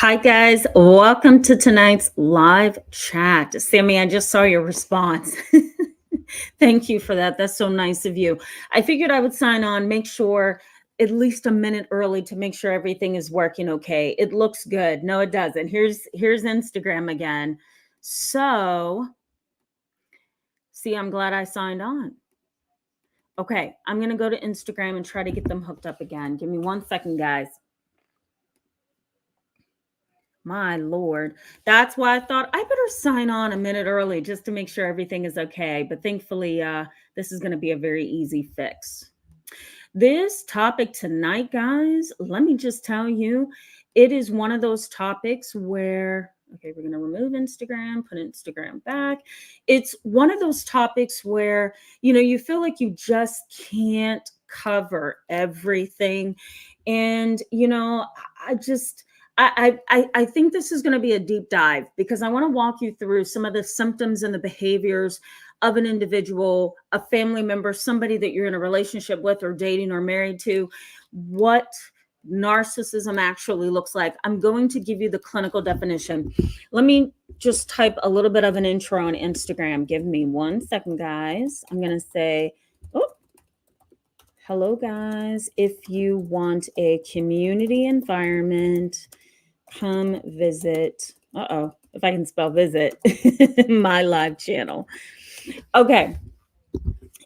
Hi, guys. Welcome to tonight's live chat. Sammy, I just saw your response. Thank you for that. That's so nice of you. I figured I would sign on, make sure at least a minute early to make sure everything is working okay. It looks good. No, it doesn't. Here's Instagram again. So, see, I'm glad I signed on. Okay, I'm going to go to Instagram and try to get them hooked up again. Give me 1 second, guys. My Lord. That's why I thought I better sign on a minute early just to make sure everything is okay. But thankfully, this is going to be a very easy fix. This topic tonight, guys, let me just tell you, it is one of those topics where, okay, we're going to remove Instagram, put Instagram back. It's one of those topics where, you feel like you just can't cover everything. And, I think this is going to be a deep dive because I want to walk you through some of the symptoms and the behaviors of an individual, a family member, somebody that you're in a relationship with or dating or married to, what narcissism actually looks like. I'm going to give you the clinical definition. Let me just type a little bit of an intro on Instagram. Give me 1 second, guys. I'm going to say, hello, guys. If you want a community environment, come visit. If I can spell visit, my live channel. Okay.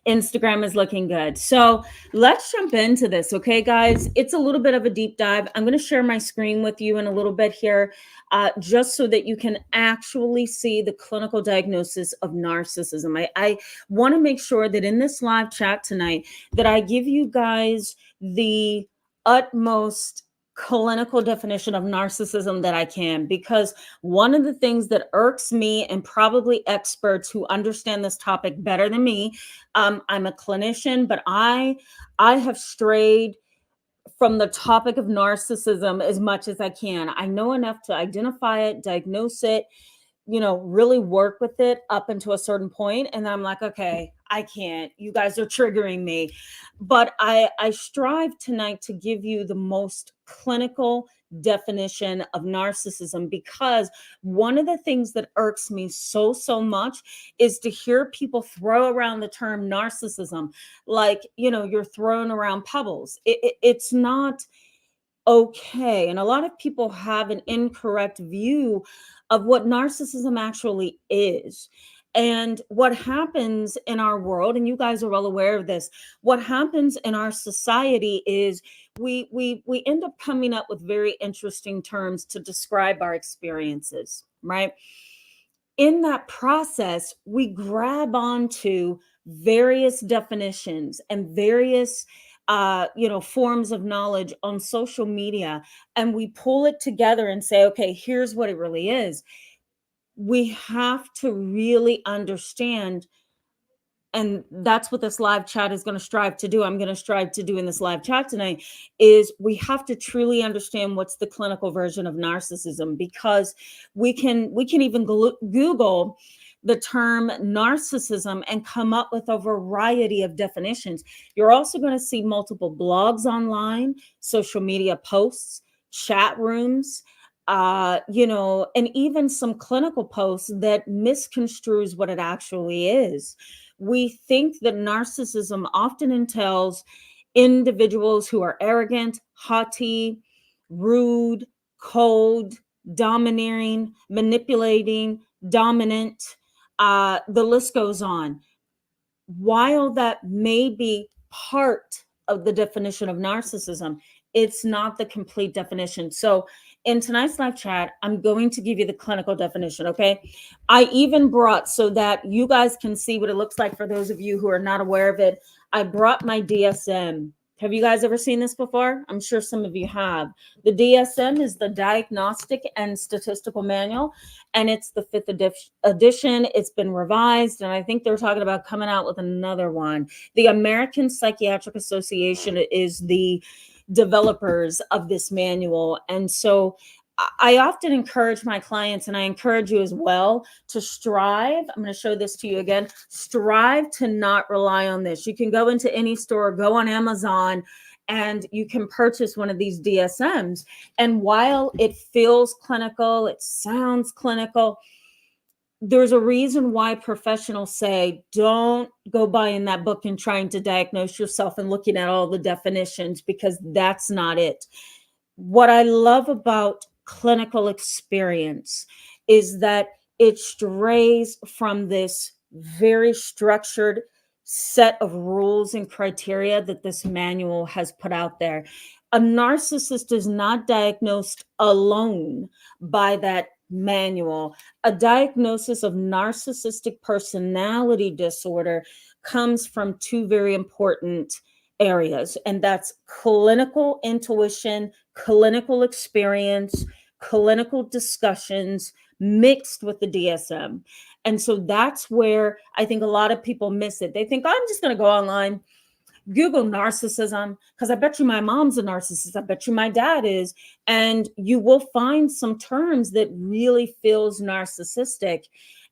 Instagram is looking good. So let's jump into this. Okay, guys, it's a little bit of a deep dive. I'm going to share my screen with you in a little bit here, just so that you can actually see the clinical diagnosis of narcissism. I want to make sure that in this live chat tonight that I give you guys the utmost clinical definition of narcissism that I can, because one of the things that irks me and probably experts who understand this topic better than me, I'm a clinician, but I have strayed from the topic of narcissism as much as I can. I know enough to identify it, diagnose it, really work with it up until a certain point. And then I'm like, okay, I can't. You guys are triggering me. But I strive tonight to give you the most clinical definition of narcissism, because one of the things that irks me so much is to hear people throw around the term narcissism like, you're throwing around pebbles. It's not okay. And a lot of people have an incorrect view of what narcissism actually is. And what happens in our world, and you guys are well aware of this, what happens in our society is we end up coming up with very interesting terms to describe our experiences, right? In that process, we grab onto various definitions and various forms of knowledge on social media, and we pull it together and say, okay, here's what it really is. We have to really understand, and that's what this live chat is going to strive to do. I'm going to strive to do in this live chat tonight, is we have to truly understand what's the clinical version of narcissism, because we can even Google the term narcissism and come up with a variety of definitions. You're also going to see multiple blogs online, social media posts, chat rooms, and even some clinical posts that misconstrues what it actually is. We think that narcissism often entails individuals who are arrogant, haughty, rude, cold, domineering, manipulating, dominant. The list goes on. While that may be part of the definition of narcissism, it's not the complete definition. So in tonight's live chat, I'm going to give you the clinical definition, okay? I even brought, so that you guys can see what it looks like for those of you who are not aware of it, I brought my DSM. Have you guys ever seen this before? I'm sure some of you have. The DSM is the Diagnostic and Statistical Manual, and it's the 5th edition. It's been revised, and I think they're talking about coming out with another one. The American Psychiatric Association is the developers of this manual. And so I often encourage my clients, and I encourage you as well, to strive. I'm going to show this to you again. Strive to not rely on this. You can go into any store, go on Amazon, and you can purchase one of these DSMs. And while it feels clinical, it sounds clinical, there's a reason why professionals say don't go buying that book and trying to diagnose yourself and looking at all the definitions, because that's not it. What I love about clinical experience is that it strays from this very structured set of rules and criteria that this manual has put out there. A narcissist is not diagnosed alone by that manual. A diagnosis of narcissistic personality disorder comes from two very important areas, and that's clinical intuition, clinical experience, clinical discussions mixed with the DSM. And so that's where I think a lot of people miss it. They think, oh, I'm just going to go online, Google narcissism, because I bet you my mom's a narcissist. I bet you my dad is. And you will find some terms that really feels narcissistic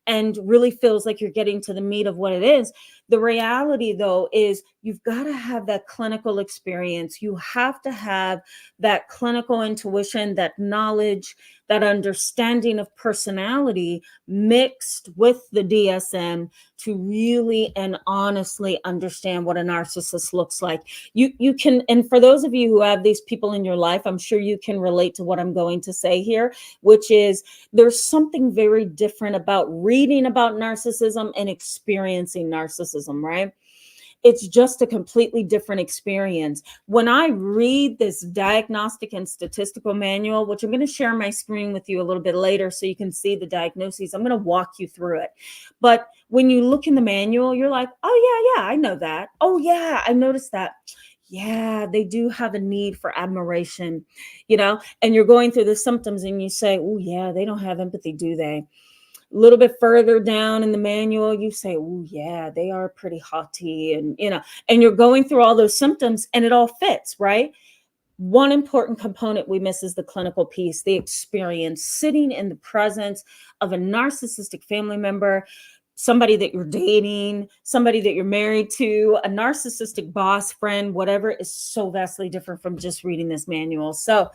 and really feels like you're getting to the meat of what it is. The reality, though, is you've got to have that clinical experience. You have to have that clinical intuition, that knowledge, that understanding of personality mixed with the DSM to really and honestly understand what a narcissist looks like. You can, and for those of you who have these people in your life, I'm sure you can relate to what I'm going to say here, which is there's something very different about reading about narcissism and experiencing narcissism, right? It's just a completely different experience. When I read this diagnostic and statistical manual, which I'm going to share my screen with you a little bit later so you can see the diagnoses, I'm going to walk you through it. But when you look in the manual, you're like, oh, yeah, I know that. Oh, yeah, I noticed that. Yeah, they do have a need for admiration, and you're going through the symptoms and you say, oh, yeah, they don't have empathy, do they? A little bit further down in the manual, you say, oh, yeah, they are pretty haughty. And you're going through all those symptoms and it all fits, right? One important component we miss is the clinical piece, the experience, sitting in the presence of a narcissistic family member, somebody that you're dating, somebody that you're married to, a narcissistic boss, friend, whatever, is so vastly different from just reading this manual. So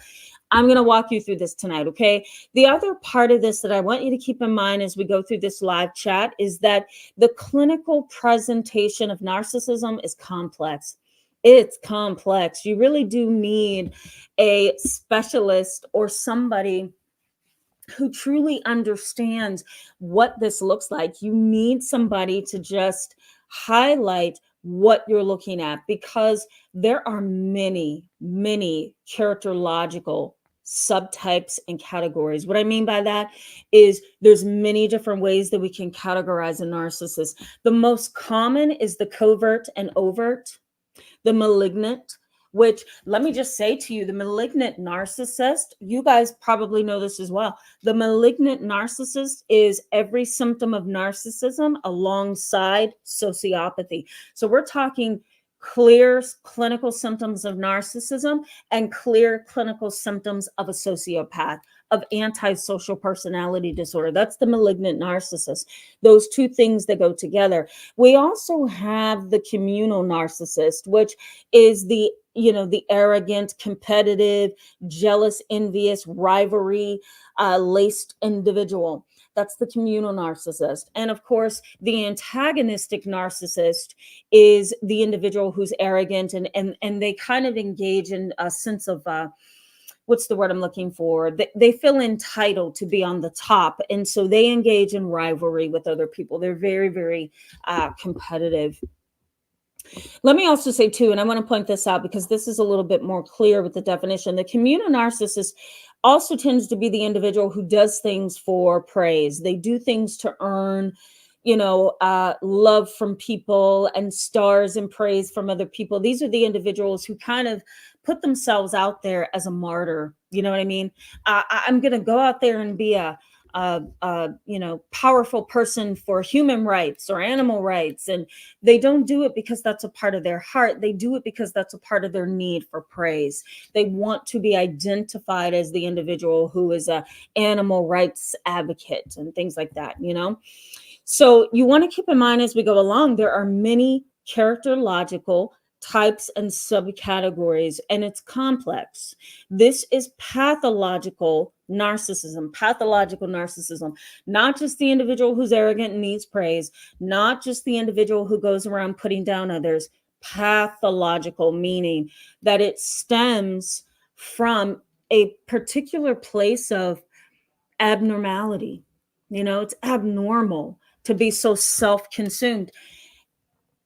I'm going to walk you through this tonight, okay? The other part of this that I want you to keep in mind as we go through this live chat is that the clinical presentation of narcissism is complex. It's complex. You really do need a specialist or somebody who truly understands what this looks like. You need somebody to just highlight what you're looking at, because there are many, many characterological subtypes and categories. What I mean by that is there's many different ways that we can categorize a narcissist. The most common is the covert and overt, the malignant, which, let me just say to you, the malignant narcissist, you guys probably know this as well. The malignant narcissist is every symptom of narcissism alongside sociopathy. So we're talking clear clinical symptoms of narcissism and clear clinical symptoms of a sociopath, of antisocial personality disorder. That's the malignant narcissist. Those two things that go together. We also have the communal narcissist, which is the arrogant, competitive, jealous, envious, rivalry laced individual. That's the communal narcissist. And of course, the antagonistic narcissist is the individual who's arrogant and they kind of engage in a sense of what's the word I'm looking for? They feel entitled to be on the top. And so they engage in rivalry with other people. They're very, very competitive. Let me also say too, and I want to point this out because this is a little bit more clear with the definition. The communal narcissist also tends to be the individual who does things for praise. They do things to earn, love from people and stars and praise from other people. These are the individuals who kind of put themselves out there as a martyr. You know what I mean? I'm going to go out there and be a powerful person for human rights or animal rights. And they don't do it because that's a part of their heart. They do it because that's a part of their need for praise. They want to be identified as the individual who is a animal rights advocate and things like that, So you want to keep in mind as we go along, there are many characterological types and subcategories, and it's complex. This is pathological narcissism, not just the individual who's arrogant and needs praise, not just the individual who goes around putting down others. Pathological, meaning that it stems from a particular place of abnormality. It's abnormal to be so self-consumed.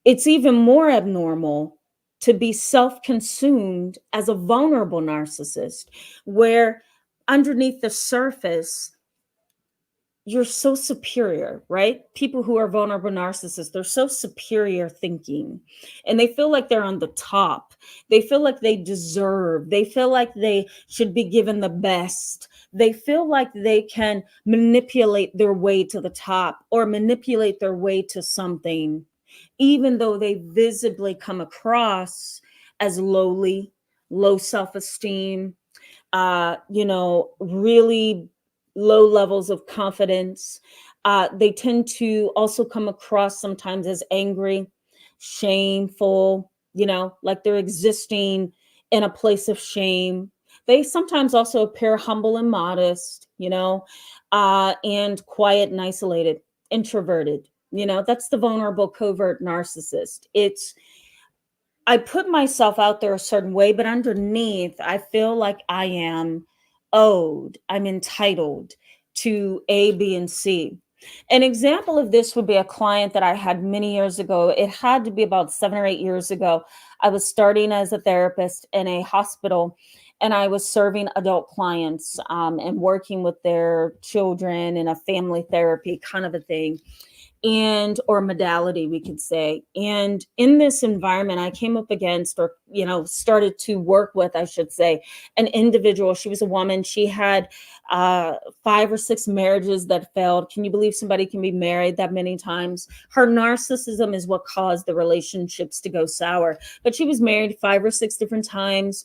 It's even more abnormal to be self-consumed as a vulnerable narcissist, where underneath the surface, you're so superior, right? People who are vulnerable narcissists, they're so superior thinking, and they feel like they're on the top. They feel like they deserve, they feel like they should be given the best. They feel like they can manipulate their way to the top or manipulate their way to something, even though they visibly come across as lowly, low self-esteem, really low levels of confidence. They tend to also come across sometimes as angry, shameful, like they're existing in a place of shame. They sometimes also appear humble and modest, and quiet and isolated, introverted. That's the vulnerable covert narcissist. I put myself out there a certain way, but underneath, I feel like I am owed, I'm entitled to A, B, and C. An example of this would be a client that I had many years ago. It had to be about 7 or 8 years ago. I was starting as a therapist in a hospital, and I was serving adult clients and working with their children in a family therapy kind of a thing, and or modality, we could say. And in this environment, I came up against, or started to work with, I should say, an individual. She was a woman. She had 5 or 6 marriages that failed. Can you believe somebody can be married that many times? Her narcissism is what caused the relationships to go sour. But she was married 5 or 6 different times,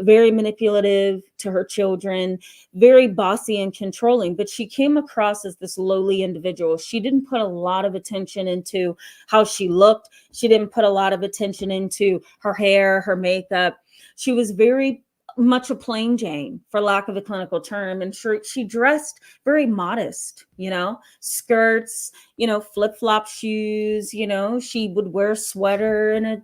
very manipulative to her children, very bossy and controlling. But she came across as this lowly individual. She didn't put a lot of attention into how she looked. She didn't put a lot of attention into her hair, her makeup. She was very much a plain Jane, for lack of a clinical term. And she dressed very modest, skirts, flip-flop shoes, she would wear a sweater and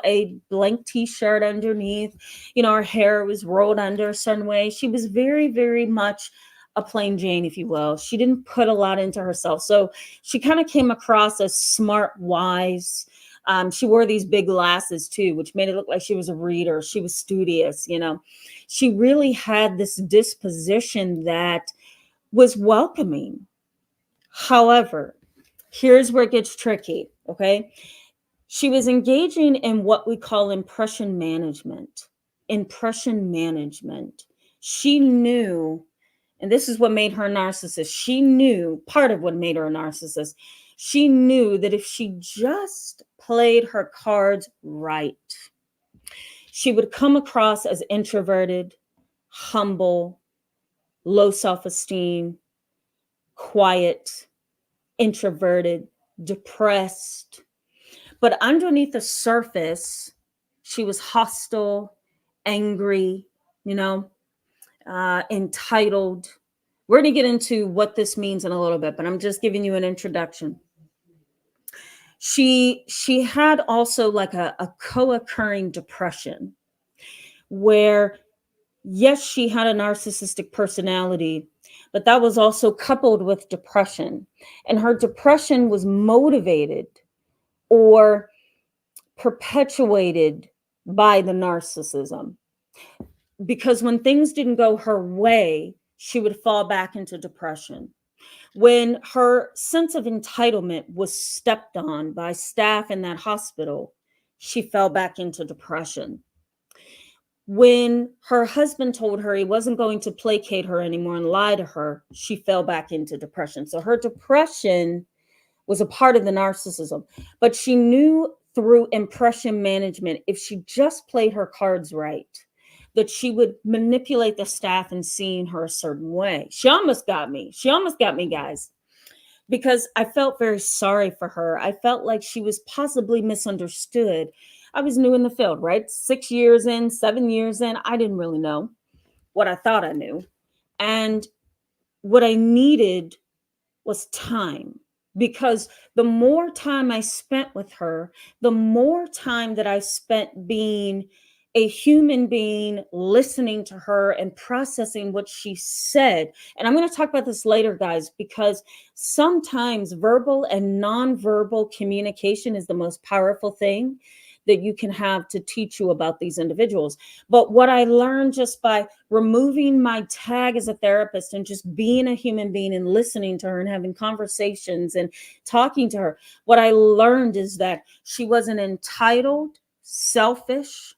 a blank t-shirt underneath, her hair was rolled under a certain way. She was very, very much a plain Jane, if you will. She didn't put a lot into herself. So she kind of came across as smart, wise. She wore these big glasses too, which made it look like she was a reader. She was studious, She really had this disposition that was welcoming. However, here's where it gets tricky, okay? She was engaging in what we call impression management. Impression management. She knew, and this is what made her a narcissist. She knew, part of what made her a narcissist, she knew that if she just played her cards right, she would come across as introverted, humble, low self-esteem, quiet, introverted, depressed. But underneath the surface, she was hostile, angry, entitled. We're going to get into what this means in a little bit, but I'm just giving you an introduction. She had also like a co-occurring depression where, yes, she had a narcissistic personality, but that was also coupled with depression. And her depression was motivated or perpetuated by the narcissism. Because when things didn't go her way, she would fall back into depression. When her sense of entitlement was stepped on by staff in that hospital, she fell back into depression. When her husband told her he wasn't going to placate her anymore and lie to her, she fell back into depression. So her depression was a part of the narcissism, but she knew through impression management, if she just played her cards right, that she would manipulate the staff and seeing her a certain way. She almost got me. She almost got me, guys, because I felt very sorry for her. I felt like she was possibly misunderstood. I was new in the field, right? 6 years in, 7 years in, I didn't really know what I thought I knew. And what I needed was time, because the more time I spent with her, the more time that I spent being a human being, listening to her and processing what she said. And I'm going to talk about this later, guys, because sometimes verbal and nonverbal communication is the most powerful thing that you can have to teach you about these individuals. But what I learned just by removing my tag as a therapist and just being a human being and listening to her and having conversations and talking to her, what I learned is that she was an entitled, selfish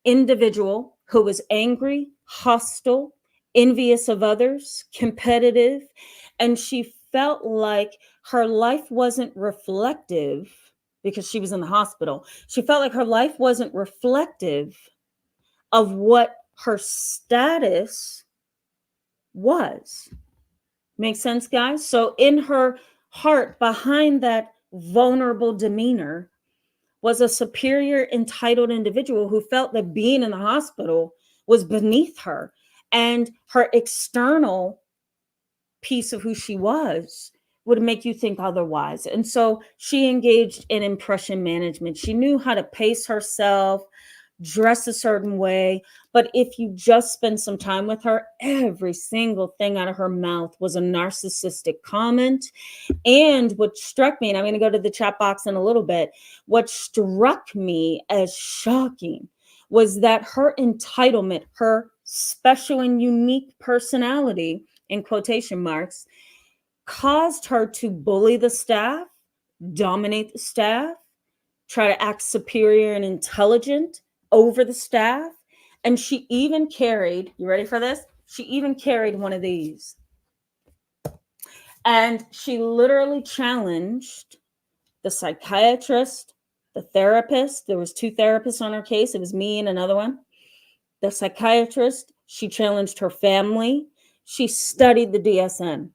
individual who was angry, hostile, envious of others, competitive, and she felt like her life wasn't reflective because she was in the hospital. She felt like her life wasn't reflective of what her status was. Make sense, guys? So in her heart, behind that vulnerable demeanor, was a superior, entitled individual who felt that being in the hospital was beneath her. And her external piece of who she was would make you think otherwise. And so she engaged in impression management. She knew how to pace herself, dress a certain way. But if you just spend some time with her, every single thing out of her mouth was a narcissistic comment. And what struck me, and I'm going to go to the chat box in a little bit, what struck me as shocking was that her entitlement, her special and unique personality, in quotation marks, caused her to bully the staff, dominate the staff, try to act superior and intelligent over the staff. And she even carried, you ready for this? She even carried one of these. And she literally challenged the psychiatrist, the therapist. There was 2 therapists on her case. It was me and another one. The psychiatrist, she challenged her family. She studied the DSM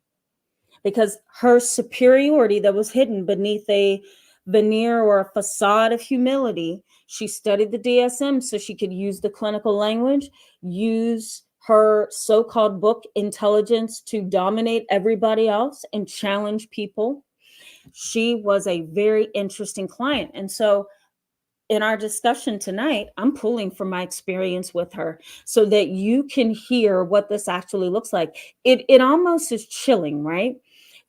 because her superiority that was hidden beneath a veneer or a facade of humility, she studied the DSM so she could use the clinical language, use her so-called book intelligence to dominate everybody else and challenge people. She was a very interesting client. And so in our discussion tonight, I'm pulling from my experience with her so that you can hear what this actually looks like. It almost is chilling, right?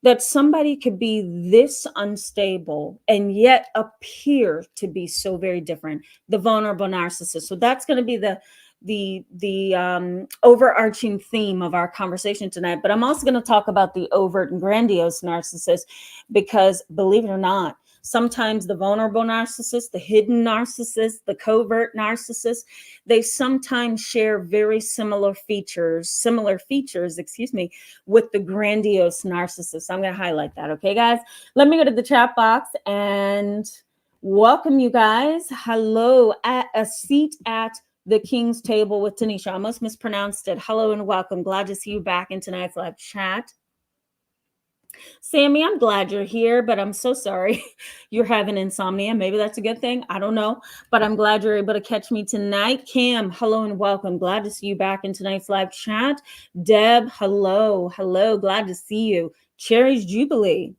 That somebody could be this unstable and yet appear to be so very different. The vulnerable narcissist. So that's going to be the overarching theme of our conversation tonight. But I'm also going to talk about the overt and grandiose narcissist, because believe it or not, sometimes the vulnerable narcissist, the hidden narcissist, the covert narcissist, they sometimes share very similar features, with the grandiose narcissist. I'm going to highlight that. Okay, guys, let me go to the chat box and welcome you guys. Hello, at a seat at the King's Table with Tanisha. I almost mispronounced it. Hello and welcome. Glad to see you back in tonight's live chat. Sammy, I'm glad you're here, but I'm so sorry you're having insomnia. Maybe that's a good thing. I don't know, but I'm glad you're able to catch me tonight. Cam, hello and welcome. Glad to see you back in tonight's live chat. Deb, hello. Glad to see you. Cherry's Jubilee.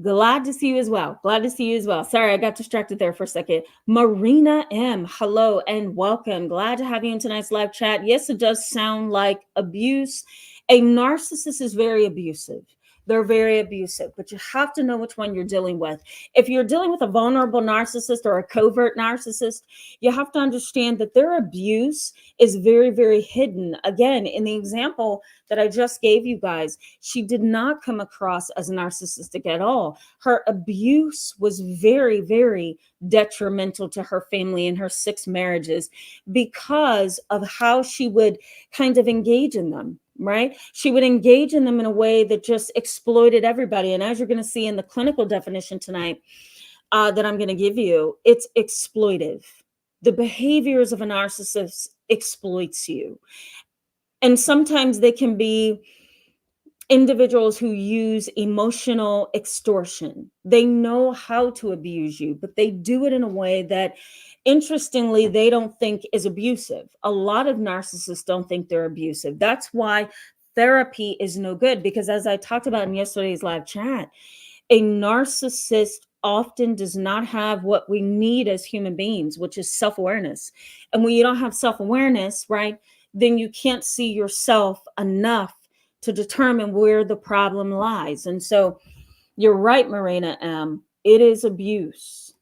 Glad to see you as well. Sorry, I got distracted there for a second. Marina M, hello and welcome. Glad to have you in tonight's live chat. Yes, it does sound like abuse. A narcissist is very abusive. They're very abusive, but you have to know which one you're dealing with. If you're dealing with a vulnerable narcissist or a covert narcissist, you have to understand that their abuse is very, very hidden. Again, in the example that I just gave you guys, she did not come across as narcissistic at all. Her abuse was very, very detrimental to her family and her 6 marriages because of how she would kind of engage in them. Right? She would engage in them in a way that just exploited everybody. And as you're going to see in the clinical definition tonight that I'm going to give you, it's exploitive. The behaviors of a narcissist exploits you. And sometimes they can be individuals who use emotional extortion. They know how to abuse you, but they do it in a way that, interestingly, they don't think is abusive. A lot of narcissists don't think they're abusive. That's why therapy is no good, because as I talked about in yesterday's live chat, a narcissist often does not have what we need as human beings, which is self-awareness. And when you don't have self-awareness, right, then you can't see yourself enough to determine where the problem lies. And so you're right, Marina M. It is abuse.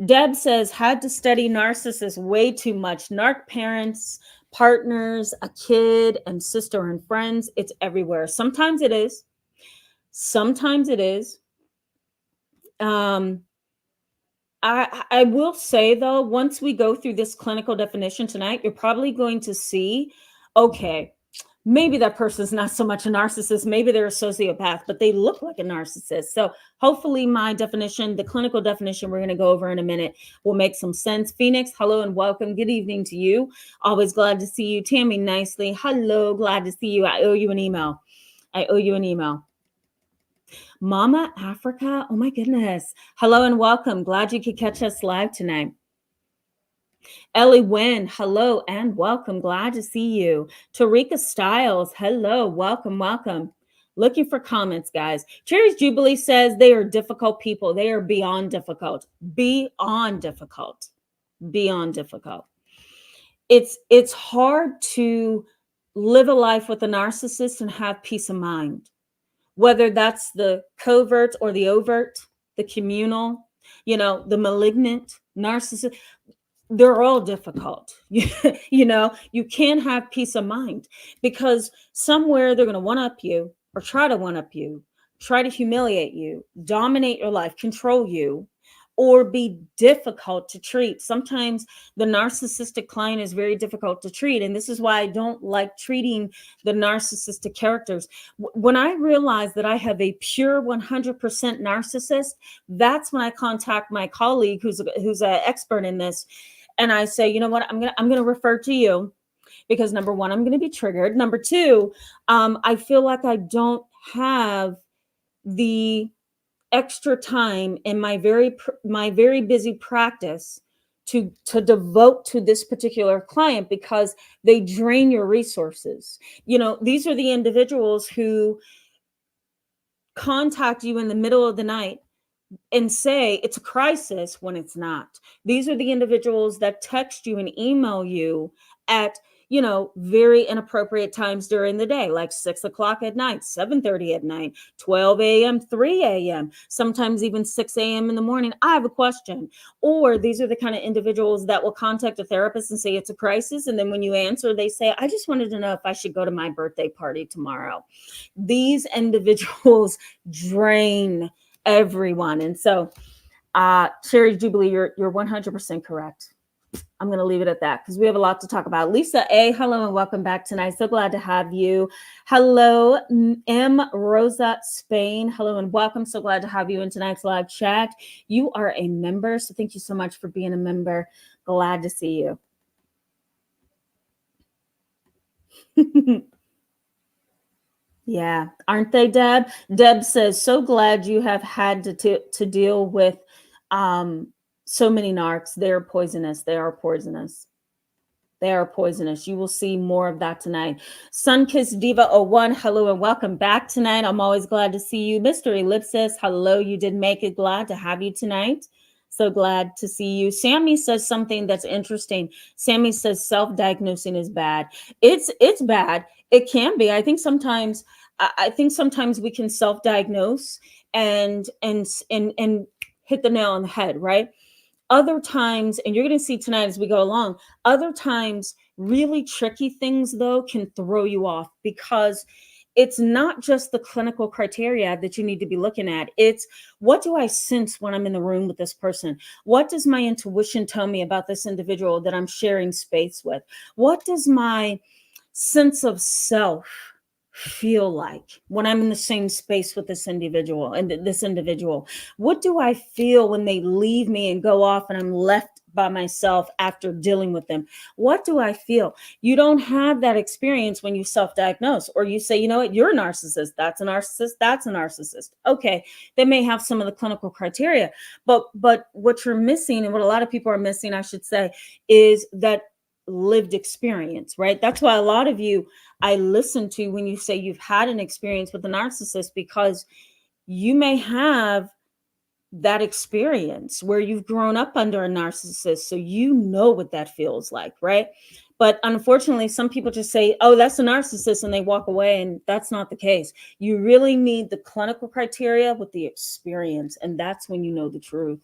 Deb says, had to study narcissists way too much. Narc parents, partners, a kid, and sister and friends. It's everywhere. Sometimes it is. Sometimes it is. I will say, though, once we go through this clinical definition tonight, you're probably going to see, okay, maybe that person's not so much a narcissist, maybe they're a sociopath, but they look like a narcissist. So hopefully my definition, the clinical definition we're going to go over in a minute, will make some sense. Phoenix, hello and welcome. Good evening to you. Always glad to see you. Tammy, nicely. Hello, glad to see you. I owe you an email. Mama Africa, oh my goodness. Hello and welcome. Glad you could catch us live tonight. Ellie Wynn, hello and welcome. Glad to see you. Tarika Styles, hello, welcome. Looking for comments, guys. Cherry's Jubilee says they are difficult people. They are beyond difficult. Beyond difficult. It's hard to live a life with a narcissist and have peace of mind. Whether that's the covert or the overt, the communal, the malignant narcissist, they're all difficult. You can't have peace of mind because somewhere they're going to one-up you or try to one-up you, try to humiliate you, dominate your life, control you, or be difficult to treat. Sometimes the narcissistic client is very difficult to treat. And this is why I don't like treating the narcissistic characters. When I realize that I have a pure 100% narcissist, that's when I contact my colleague who's an expert in this. And I say, you know what, I'm going to refer to you because number one, I'm going to be triggered. Number two, I feel like I don't have the extra time in my very busy practice to devote to this particular client because they drain your resources. These are the individuals who contact you in the middle of the night and say it's a crisis when it's not. These are the individuals that text you and email you at very inappropriate times during the day, like 6 o'clock at night, 7:30 at night, 12 a.m., 3 a.m., sometimes even 6 a.m. in the morning. I have a question. Or these are the kind of individuals that will contact a therapist and say it's a crisis. And then when you answer, they say, I just wanted to know if I should go to my birthday party tomorrow. These individuals drain everyone. And so, Cherry Jubilee, you're 100% correct. I'm going to leave it at that because we have a lot to talk about. Lisa A, hello and welcome back tonight. So glad to have you. Hello, M. Rosa Spain. Hello and welcome. So glad to have you in tonight's live chat. You are a member, so thank you so much for being a member. Glad to see you. Yeah, aren't they, Deb? Deb says, so glad you have had to deal with so many narcs. They're poisonous. They are poisonous. They are poisonous. You will see more of that tonight. Sunkissed Diva 01, hello and welcome back tonight. I'm always glad to see you. Mr. Ellipsis, hello. You did make it. Glad to have you tonight. So glad to see you. Sammy says something that's interesting. Sammy says self-diagnosing is bad. It's bad. It can be. I think sometimes we can self-diagnose and hit the nail on the head, right? Other times, and you're going to see tonight as we go along, other times really tricky things though can throw you off because it's not just the clinical criteria that you need to be looking at. It's what do I sense when I'm in the room with this person? What does my intuition tell me about this individual that I'm sharing space with? What does my sense of self feel like when I'm in the same space with this individual? What do I feel when they leave me and go off and I'm left by myself after dealing with them. What do I feel? You don't have that experience when you self-diagnose, or you say, you know what, you're a narcissist. That's a narcissist. That's a narcissist. Okay, they may have some of the clinical criteria, but what you're missing, and what a lot of people are missing, I should say, is that lived experience, right? That's why a lot of you I listen to when you say you've had an experience with a narcissist, because you may have that experience where you've grown up under a narcissist, so you know what that feels like, right? But unfortunately, some people just say, oh, that's a narcissist, and they walk away, and that's not the case. You really need the clinical criteria with the experience, and that's when you know the truth.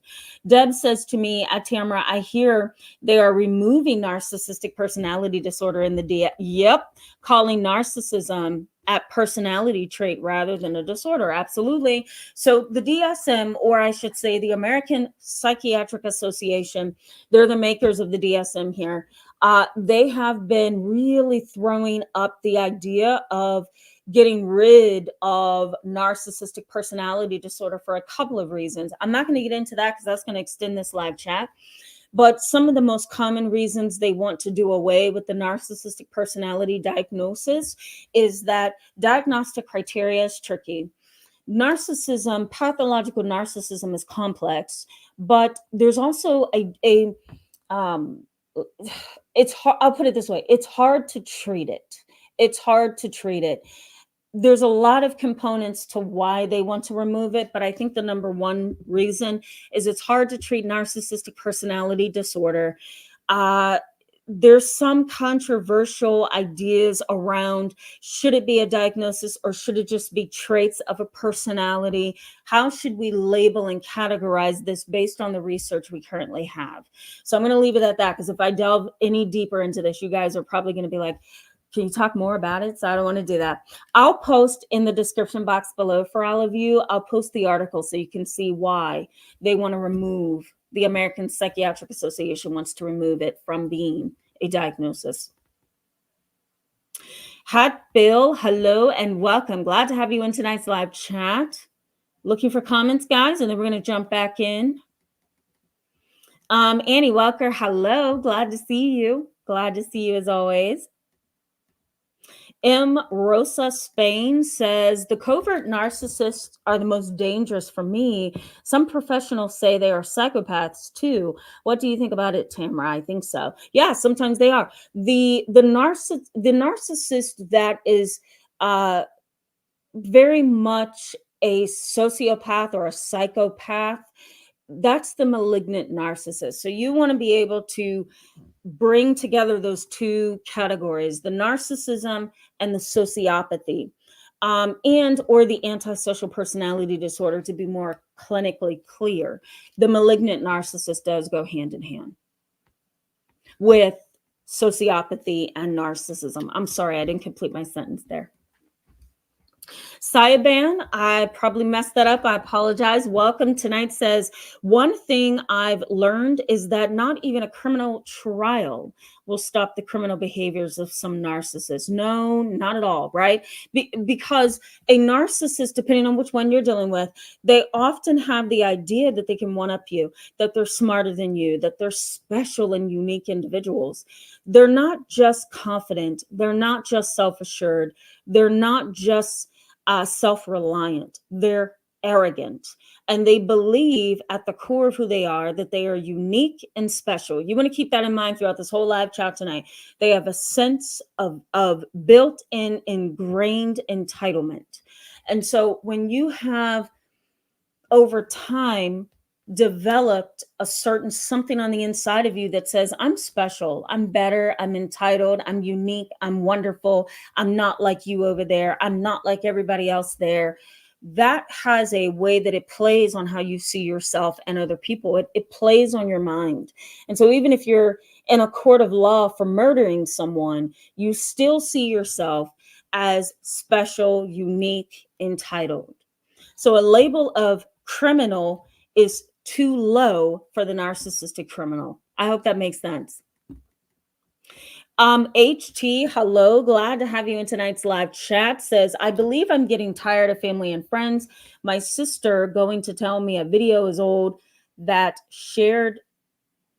Deb says to me, at Tamara, I hear they are removing narcissistic personality disorder in the Yep, calling narcissism at personality trait rather than a disorder. Absolutely. So the DSM, or I should say the American Psychiatric Association, they're the makers of the DSM here. They have been really throwing up the idea of getting rid of narcissistic personality disorder for a couple of reasons. I'm not going to get into that because that's going to extend this live chat. But some of the most common reasons they want to do away with the narcissistic personality diagnosis is that diagnostic criteria is tricky. Narcissism, pathological narcissism, is complex, but there's also it's hard. I'll put it this way: it's hard to treat it. It's hard to treat it. There's a lot of components to why they want to remove it, but I think the number one reason is it's hard to treat narcissistic personality disorder. There's some controversial ideas around, should it be a diagnosis or should it just be traits of a personality? How should we label and categorize this based on the research we currently have? So I'm going to leave it at that, because if I delve any deeper into this, you guys are probably going to be like, can you talk more about it? So I don't want to do that. I'll post in the description box below for all of you. I'll post the article so you can see why they want to remove, the American Psychiatric Association wants to remove it from being a diagnosis. Hat Bill, hello and welcome. Glad to have you in tonight's live chat. Looking for comments, guys, and then we're going to jump back in. Annie Welker, hello. Glad to see you. Glad to see you as always. M. Rosa Spain says, the covert narcissists are the most dangerous for me. Some professionals say they are psychopaths too. What do you think about it, Tamara? I think so. Yeah, sometimes they are. The narcissist that is very much a sociopath or a psychopath, that's the malignant narcissist. So you want to be able to bring together those two categories, the narcissism and the sociopathy, and or the antisocial personality disorder, to be more clinically clear. The malignant narcissist does go hand in hand with sociopathy and narcissism. I'm sorry, I didn't complete my sentence there. Sayaban, I probably messed that up. I apologize. Welcome. Tonight says, one thing I've learned is that not even a criminal trial will stop the criminal behaviors of some narcissists. No, not at all, right? Because a narcissist, depending on which one you're dealing with, they often have the idea that they can one-up you, that they're smarter than you, that they're special and unique individuals. They're not just confident. They're not just self-assured. They're not just self-reliant. They're arrogant, and they believe at the core of who they are that they are unique and special. You want to keep that in mind throughout this whole live chat tonight. They have a sense of built-in, ingrained entitlement. And so when you have over time developed a certain something on the inside of you that says, I'm special, I'm better, I'm entitled, I'm unique, I'm wonderful, I'm not like you over there, I'm not like everybody else there, that has a way that it plays on how you see yourself and other people. It plays on your mind. And so even if you're in a court of law for murdering someone, you still see yourself as special, unique, entitled. So a label of criminal is too low for the narcissistic criminal. I hope that makes sense. HT, hello, glad to have you in tonight's live chat. Says, I believe I'm getting tired of family and friends. My sister going to tell me a video is old that shared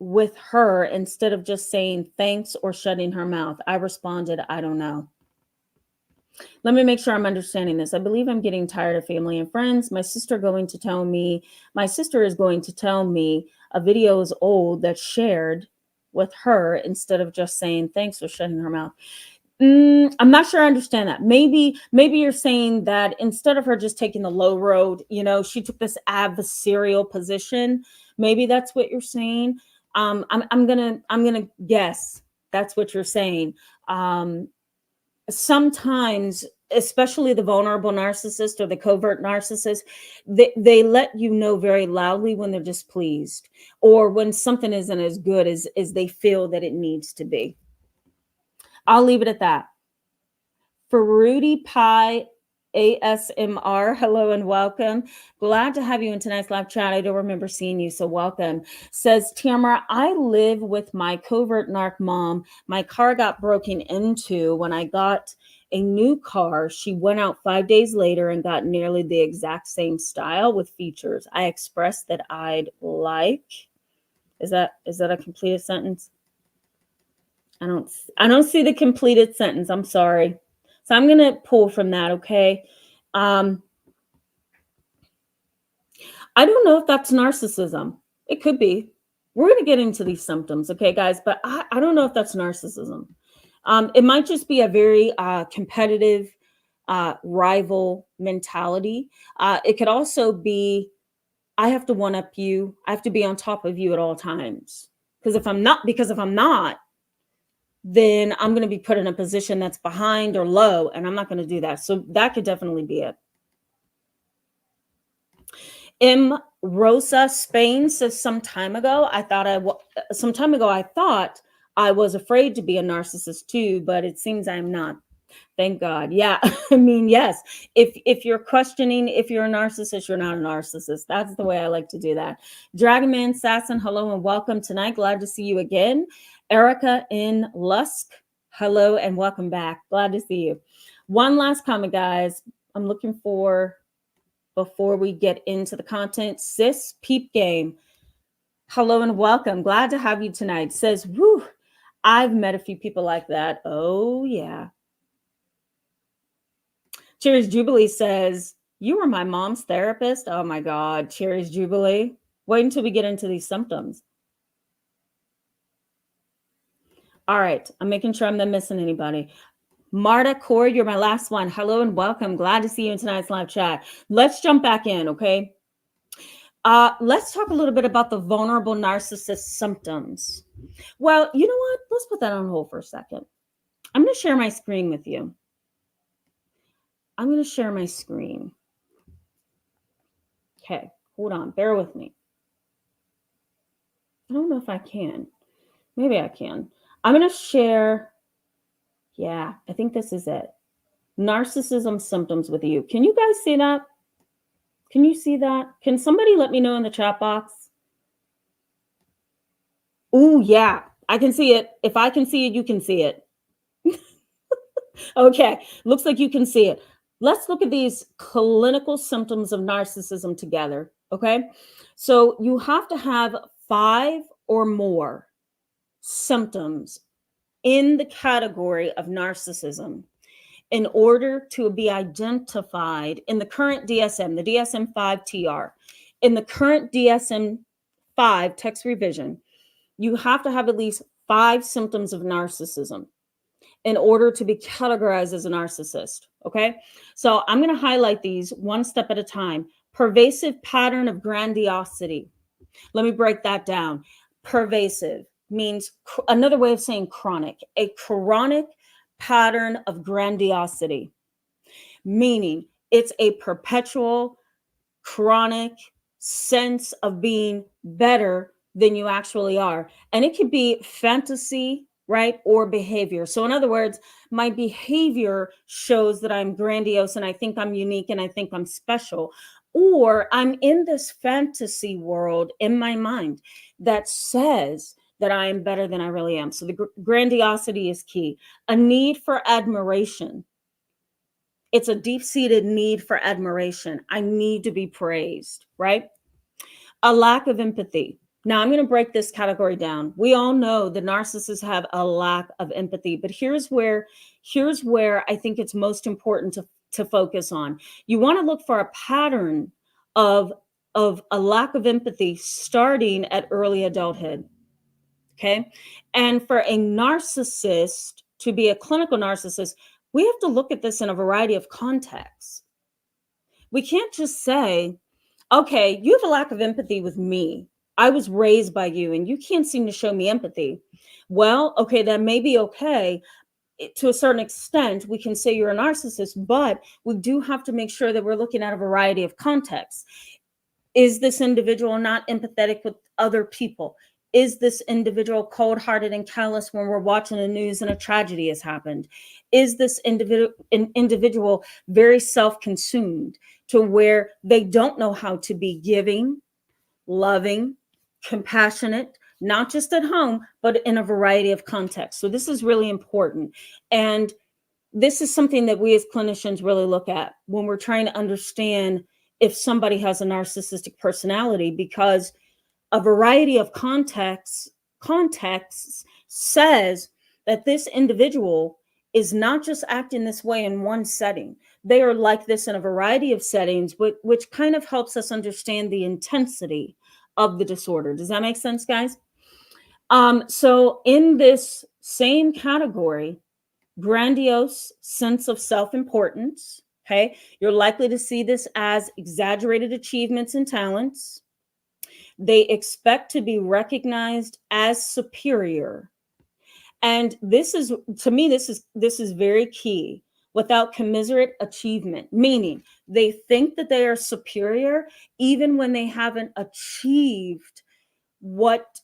with her instead of just saying thanks or shutting her mouth. I responded, I don't know. Let me make sure I'm understanding this. I believe I'm getting tired of family and friends. My sister is going to tell me a video is old that's shared with her instead of just saying thanks or shutting her mouth. I'm not sure I understand that. Maybe you're saying that instead of her just taking the low road, she took this adversarial position. Maybe that's what you're saying. I'm gonna guess that's what you're saying. Sometimes, especially the vulnerable narcissist or the covert narcissist, they let you know very loudly when they're displeased or when something isn't as good as they feel that it needs to be. I'll leave it at that. Fruity Pie ASMR, hello and welcome. Glad to have you in tonight's live chat. I don't remember seeing you, so welcome. Says Tamara, I live with my covert narc mom. My car got broken into when I got a new car. She went out 5 days later and got nearly the exact same style with features. I expressed that I'd like. Is that a completed sentence? I don't see the completed sentence. I'm sorry. So I'm going to pull from that, okay? I don't know if that's narcissism. It could be. We're going to get into these symptoms, okay, guys? But I don't know if that's narcissism. It might just be a very competitive rival mentality. It could also be, I have to one-up you. I have to be on top of you at all times. Because if I'm not, then I'm going to be put in a position that's behind or low, and I'm not going to do that. So that could definitely be it. M. Rosa Spain says, some time ago I thought I was afraid to be a narcissist too, but it seems I'm not. Thank God. Yeah. I mean, yes. If you're questioning if you're a narcissist, you're not a narcissist. That's the way I like to do that. Dragonman Sasson, hello and welcome tonight. Glad to see you again. Erica in Lusk, hello and welcome back. Glad to see you. One last comment, guys. I'm looking for, before we get into the content, Sis Peep Game, hello and welcome. Glad to have you tonight. Says, whoo, I've met a few people like that. Oh, yeah. Cheers Jubilee says, you were my mom's therapist. Oh my God. Cheers Jubilee. Wait until we get into these symptoms. All right. I'm making sure I'm not missing anybody. Marta Core, you're my last one. Hello and welcome. Glad to see you in tonight's live chat. Let's jump back in, okay? Let's talk a little bit about the vulnerable narcissist symptoms. Well, you know what? Let's put that on hold for a second. I'm going to share my screen with you. I'm going to share my screen. Okay, hold on. Bear with me. I don't know if I can. Maybe I can. I'm going to share. Yeah, I think this is it. Narcissism symptoms with you. Can you guys see that? Can you see that? Can somebody let me know in the chat box? Oh, yeah, I can see it. If I can see it, you can see it. Okay, looks like you can see it. Let's look at these clinical symptoms of narcissism together, okay? So you have to have 5 or more symptoms in the category of narcissism in order to be identified in the current DSM, the DSM-5 TR. In the current DSM-5 text revision, you have to have at least 5 symptoms of narcissism in order to be categorized as a narcissist, okay? So I'm going to highlight these one step at a time. Pervasive pattern of grandiosity. Let me break that down. Pervasive means another way of saying chronic, a chronic pattern of grandiosity, meaning it's a perpetual, chronic sense of being better than you actually are. And it could be fantasy, right? Or behavior. So in other words, my behavior shows that I'm grandiose and I think I'm unique and I think I'm special. Or I'm in this fantasy world in my mind that says that I am better than I really am. So the grandiosity is key. A need for admiration. It's a deep-seated need for admiration. I need to be praised, right? A lack of empathy. Now, I'm going to break this category down. We all know that narcissists have a lack of empathy, but here's where I think it's most important to focus on. You want to look for a pattern of of a lack of empathy starting at early adulthood. Okay? And for a narcissist to be a clinical narcissist, we have to look at this in a variety of contexts. We can't just say, okay, you have a lack of empathy with me. I was raised by you and you can't seem to show me empathy. Well, okay, that may be okay. To a certain extent, we can say you're a narcissist, but we do have to make sure that we're looking at a variety of contexts. Is this individual not empathetic with other people? Is this individual cold-hearted and callous when we're watching the news and a tragedy has happened? Is this individual very self-consumed to where they don't know how to be giving, loving, compassionate, not just at home, but in a variety of contexts? So this is really important. And this is something that we as clinicians really look at when we're trying to understand if somebody has a narcissistic personality, because a variety of contexts says that this individual is not just acting this way in one setting. They are like this in a variety of settings, which kind of helps us understand the intensity of the disorder. Does that make sense, guys? So in this same category, grandiose sense of self-importance. Okay. You're likely to see this as exaggerated achievements and talents. They expect to be recognized as superior. And this is, to me, this is very key. Without commiserate achievement, meaning they think that they are superior even when they haven't achieved what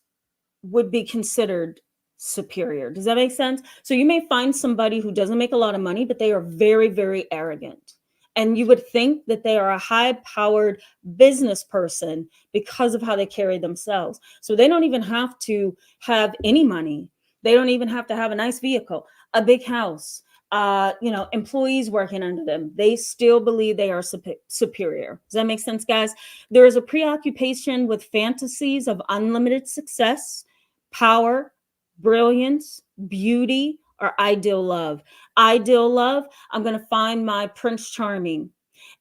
would be considered superior. Does that make sense? So you may find somebody who doesn't make a lot of money, but they are very, very arrogant. And you would think that they are a high-powered business person because of how they carry themselves. So they don't even have to have any money. They don't even have to have a nice vehicle, a big house, employees working under them. They still believe they are superior. Does that make sense, guys? There is a preoccupation with fantasies of unlimited success, power, brilliance, beauty, or ideal love. Ideal love, I'm going to find my Prince Charming,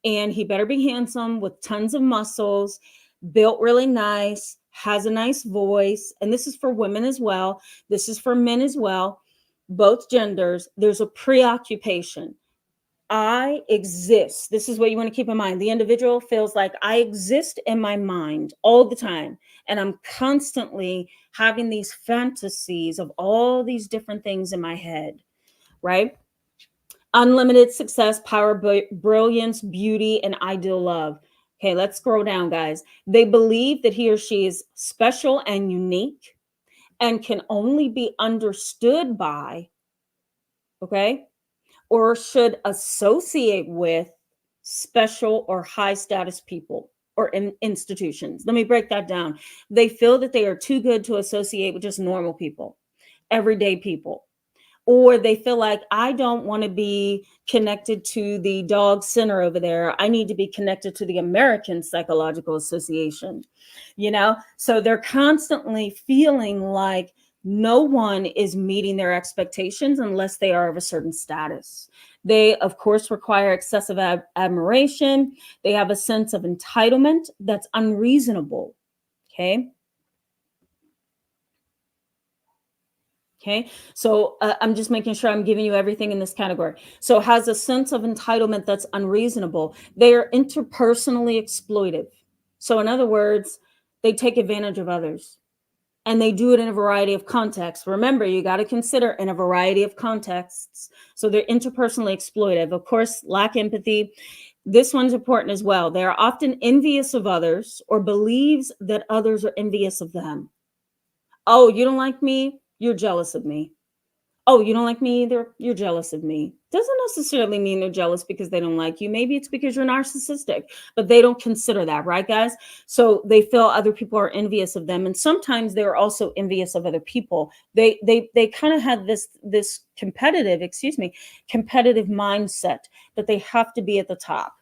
and he better be handsome with tons of muscles, built really nice, has a nice voice. And this is for women as well. This is for men as well. Both genders, there's a preoccupation. I exist. This is what you want to keep in mind. The individual feels like I exist in my mind all the time. And I'm constantly having these fantasies of all these different things in my head, right? Unlimited success, power, brilliance, beauty, and ideal love. Okay, let's scroll down, guys. They believe that he or she is special and unique and can only be understood by, okay, or should associate with special or high status people or institutions. Let me break that down. They feel that they are too good to associate with just normal people, everyday people. Or they feel like, I don't want to be connected to the dog center over there. I need to be connected to the American Psychological Association, So they're constantly feeling like no one is meeting their expectations unless they are of a certain status. They, of course, require excessive admiration. They have a sense of entitlement that's unreasonable. Okay. Okay, so I'm just making sure I'm giving you everything in this category. So has a sense of entitlement that's unreasonable. They are interpersonally exploitive. So in other words, they take advantage of others, and they do it in a variety of contexts. Remember, you got to consider in a variety of contexts. So they're interpersonally exploitive. Of course, lack empathy. This one's important as well. They are often envious of others or believes that others are envious of them. Oh, you don't like me? You're jealous of me. Oh, you don't like me either? You're jealous of me. Doesn't necessarily mean they're jealous because they don't like you. Maybe it's because you're narcissistic, but they don't consider that, right, guys? So they feel other people are envious of them, and sometimes they're also envious of other people. They kind of have this competitive mindset that they have to be at the top,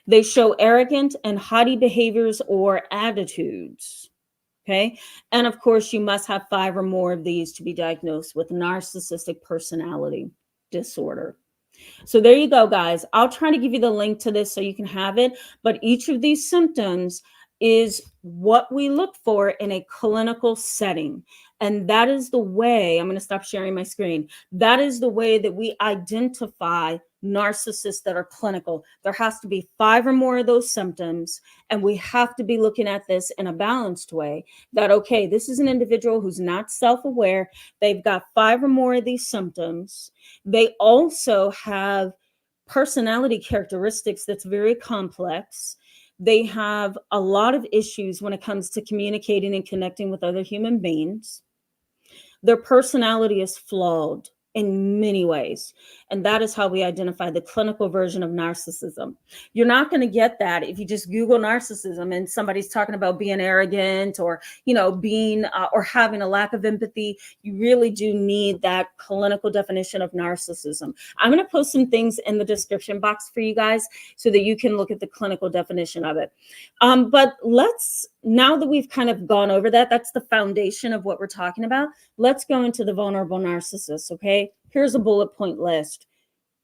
They show arrogant and haughty behaviors or attitudes. Okay. And of course, you must have 5 or more of these to be diagnosed with narcissistic personality disorder. So there you go, guys. I'll try to give you the link to this so you can have it. But each of these symptoms is what we look for in a clinical setting. And that is the way, I'm going to stop sharing my screen. That is the way that we identify narcissists that are clinical. There has to be 5 or more of those symptoms. And we have to be looking at this in a balanced way that, okay, this is an individual who's not self-aware. They've got 5 or more of these symptoms. They also have personality characteristics that's very complex. They have a lot of issues when it comes to communicating and connecting with other human beings. Their personality is flawed in many ways. And that is how we identify the clinical version of narcissism. You're not going to get that if you just Google narcissism and somebody's talking about being arrogant or, being or having a lack of empathy. You really do need that clinical definition of narcissism. I'm going to post some things in the description box for you guys so that you can look at the clinical definition of it. But now that we've kind of gone over that, that's the foundation of what we're talking about. Let's go into the vulnerable narcissists, okay? Here's a bullet point list.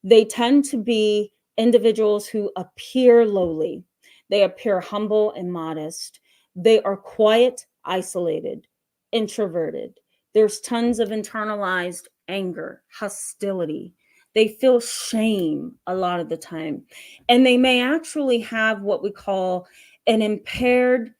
They tend to be individuals who appear lowly. They appear humble and modest. They are quiet, isolated, introverted. There's tons of internalized anger, hostility. They feel shame a lot of the time. And they may actually have what we call an impaired,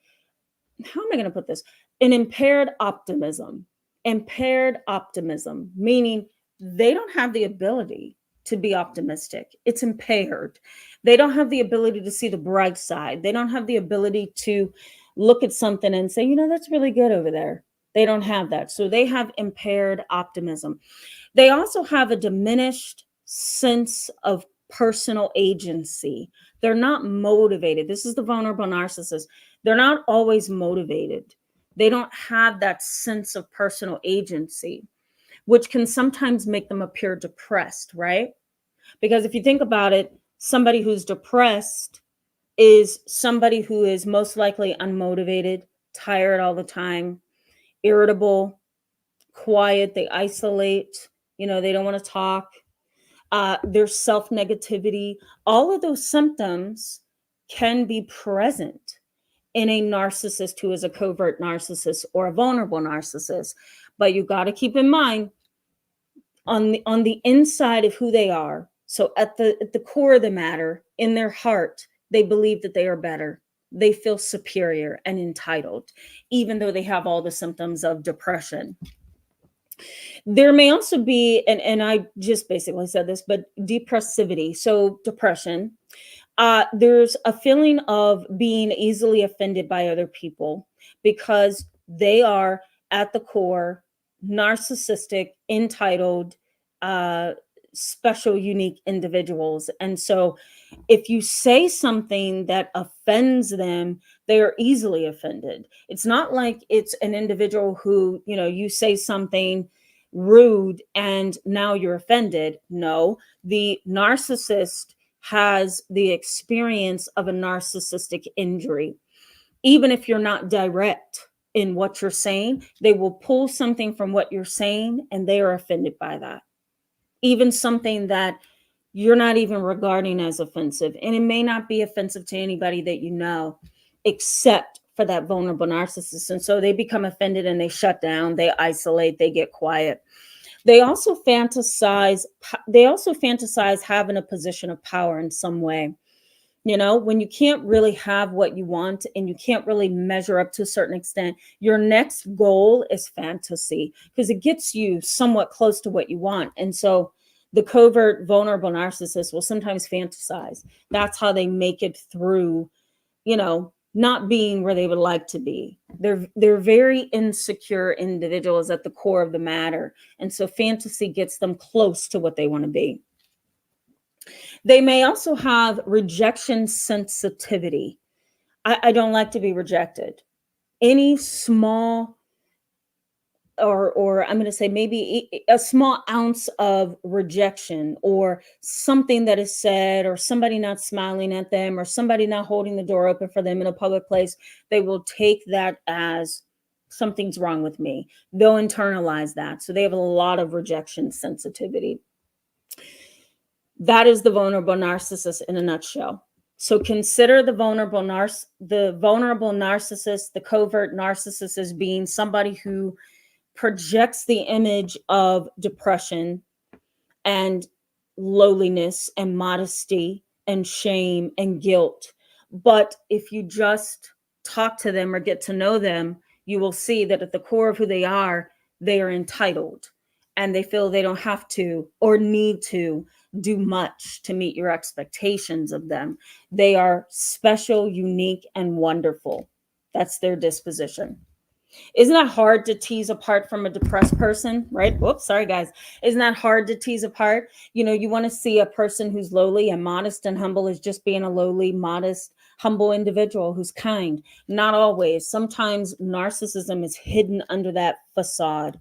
how am I going to put this? An impaired optimism. Impaired optimism, meaning they don't have the ability to be optimistic. It's impaired. They don't have the ability to see the bright side. They don't have the ability to look at something and say, that's really good over there. They don't have that. So they have impaired optimism. They also have a diminished sense of personal agency. They're not motivated. This is the vulnerable narcissist. They're not always motivated. They don't have that sense of personal agency, which can sometimes make them appear depressed, right? Because if you think about it, somebody who's depressed is somebody who is most likely unmotivated, tired all the time, irritable, quiet, they isolate, they don't want to talk. There's self-negativity. All of those symptoms can be present in a narcissist who is a covert narcissist or a vulnerable narcissist. But you got to keep in mind on the inside of who they are. So at the core of the matter, in their heart, they believe that they are better. They feel superior and entitled, even though they have all the symptoms of depression. There may also be, and I just basically said this, but depressivity. So depression. There's a feeling of being easily offended by other people because they are at the core narcissistic, entitled, special, unique individuals. And so if you say something that offends them, they are easily offended. It's not like it's an individual who, you say something rude and now you're offended. No, the narcissist has the experience of a narcissistic injury. Even if you're not direct in what you're saying, they will pull something from what you're saying and they are offended by that. Even something that you're not even regarding as offensive. And it may not be offensive to anybody that you know, except for that vulnerable narcissist. And so they become offended and they shut down, they isolate, they get quiet. They also fantasize having a position of power in some way. When you can't really have what you want and you can't really measure up to a certain extent, your next goal is fantasy because it gets you somewhat close to what you want. And so the covert vulnerable narcissist will sometimes fantasize. That's how they make it through, not being where they would like to be. They're very insecure individuals at the core of the matter. And so fantasy gets them close to what they want to be. They may also have rejection sensitivity. I don't like to be rejected. Any small or I'm going to say maybe a small ounce of rejection, or something that is said, or somebody not smiling at them, or somebody not holding the door open for them in a public place, they will take that as something's wrong with me. They'll internalize that. So they have a lot of rejection sensitivity. That is the vulnerable narcissist in a nutshell. So consider the vulnerable narcissist, the covert narcissist, as being somebody who projects the image of depression and lowliness and modesty and shame and guilt. But if you just talk to them or get to know them, you will see that at the core of who they are entitled, and they feel they don't have to or need to do much to meet your expectations of them. They are special, unique, and wonderful. That's their disposition. Isn't that hard to tease apart from a depressed person, right? Whoops, sorry guys. Isn't that hard to tease apart? You know, you want to see a person who's lowly and modest and humble as just being a lowly, modest, humble individual who's kind. Not always. Sometimes narcissism is hidden under that facade.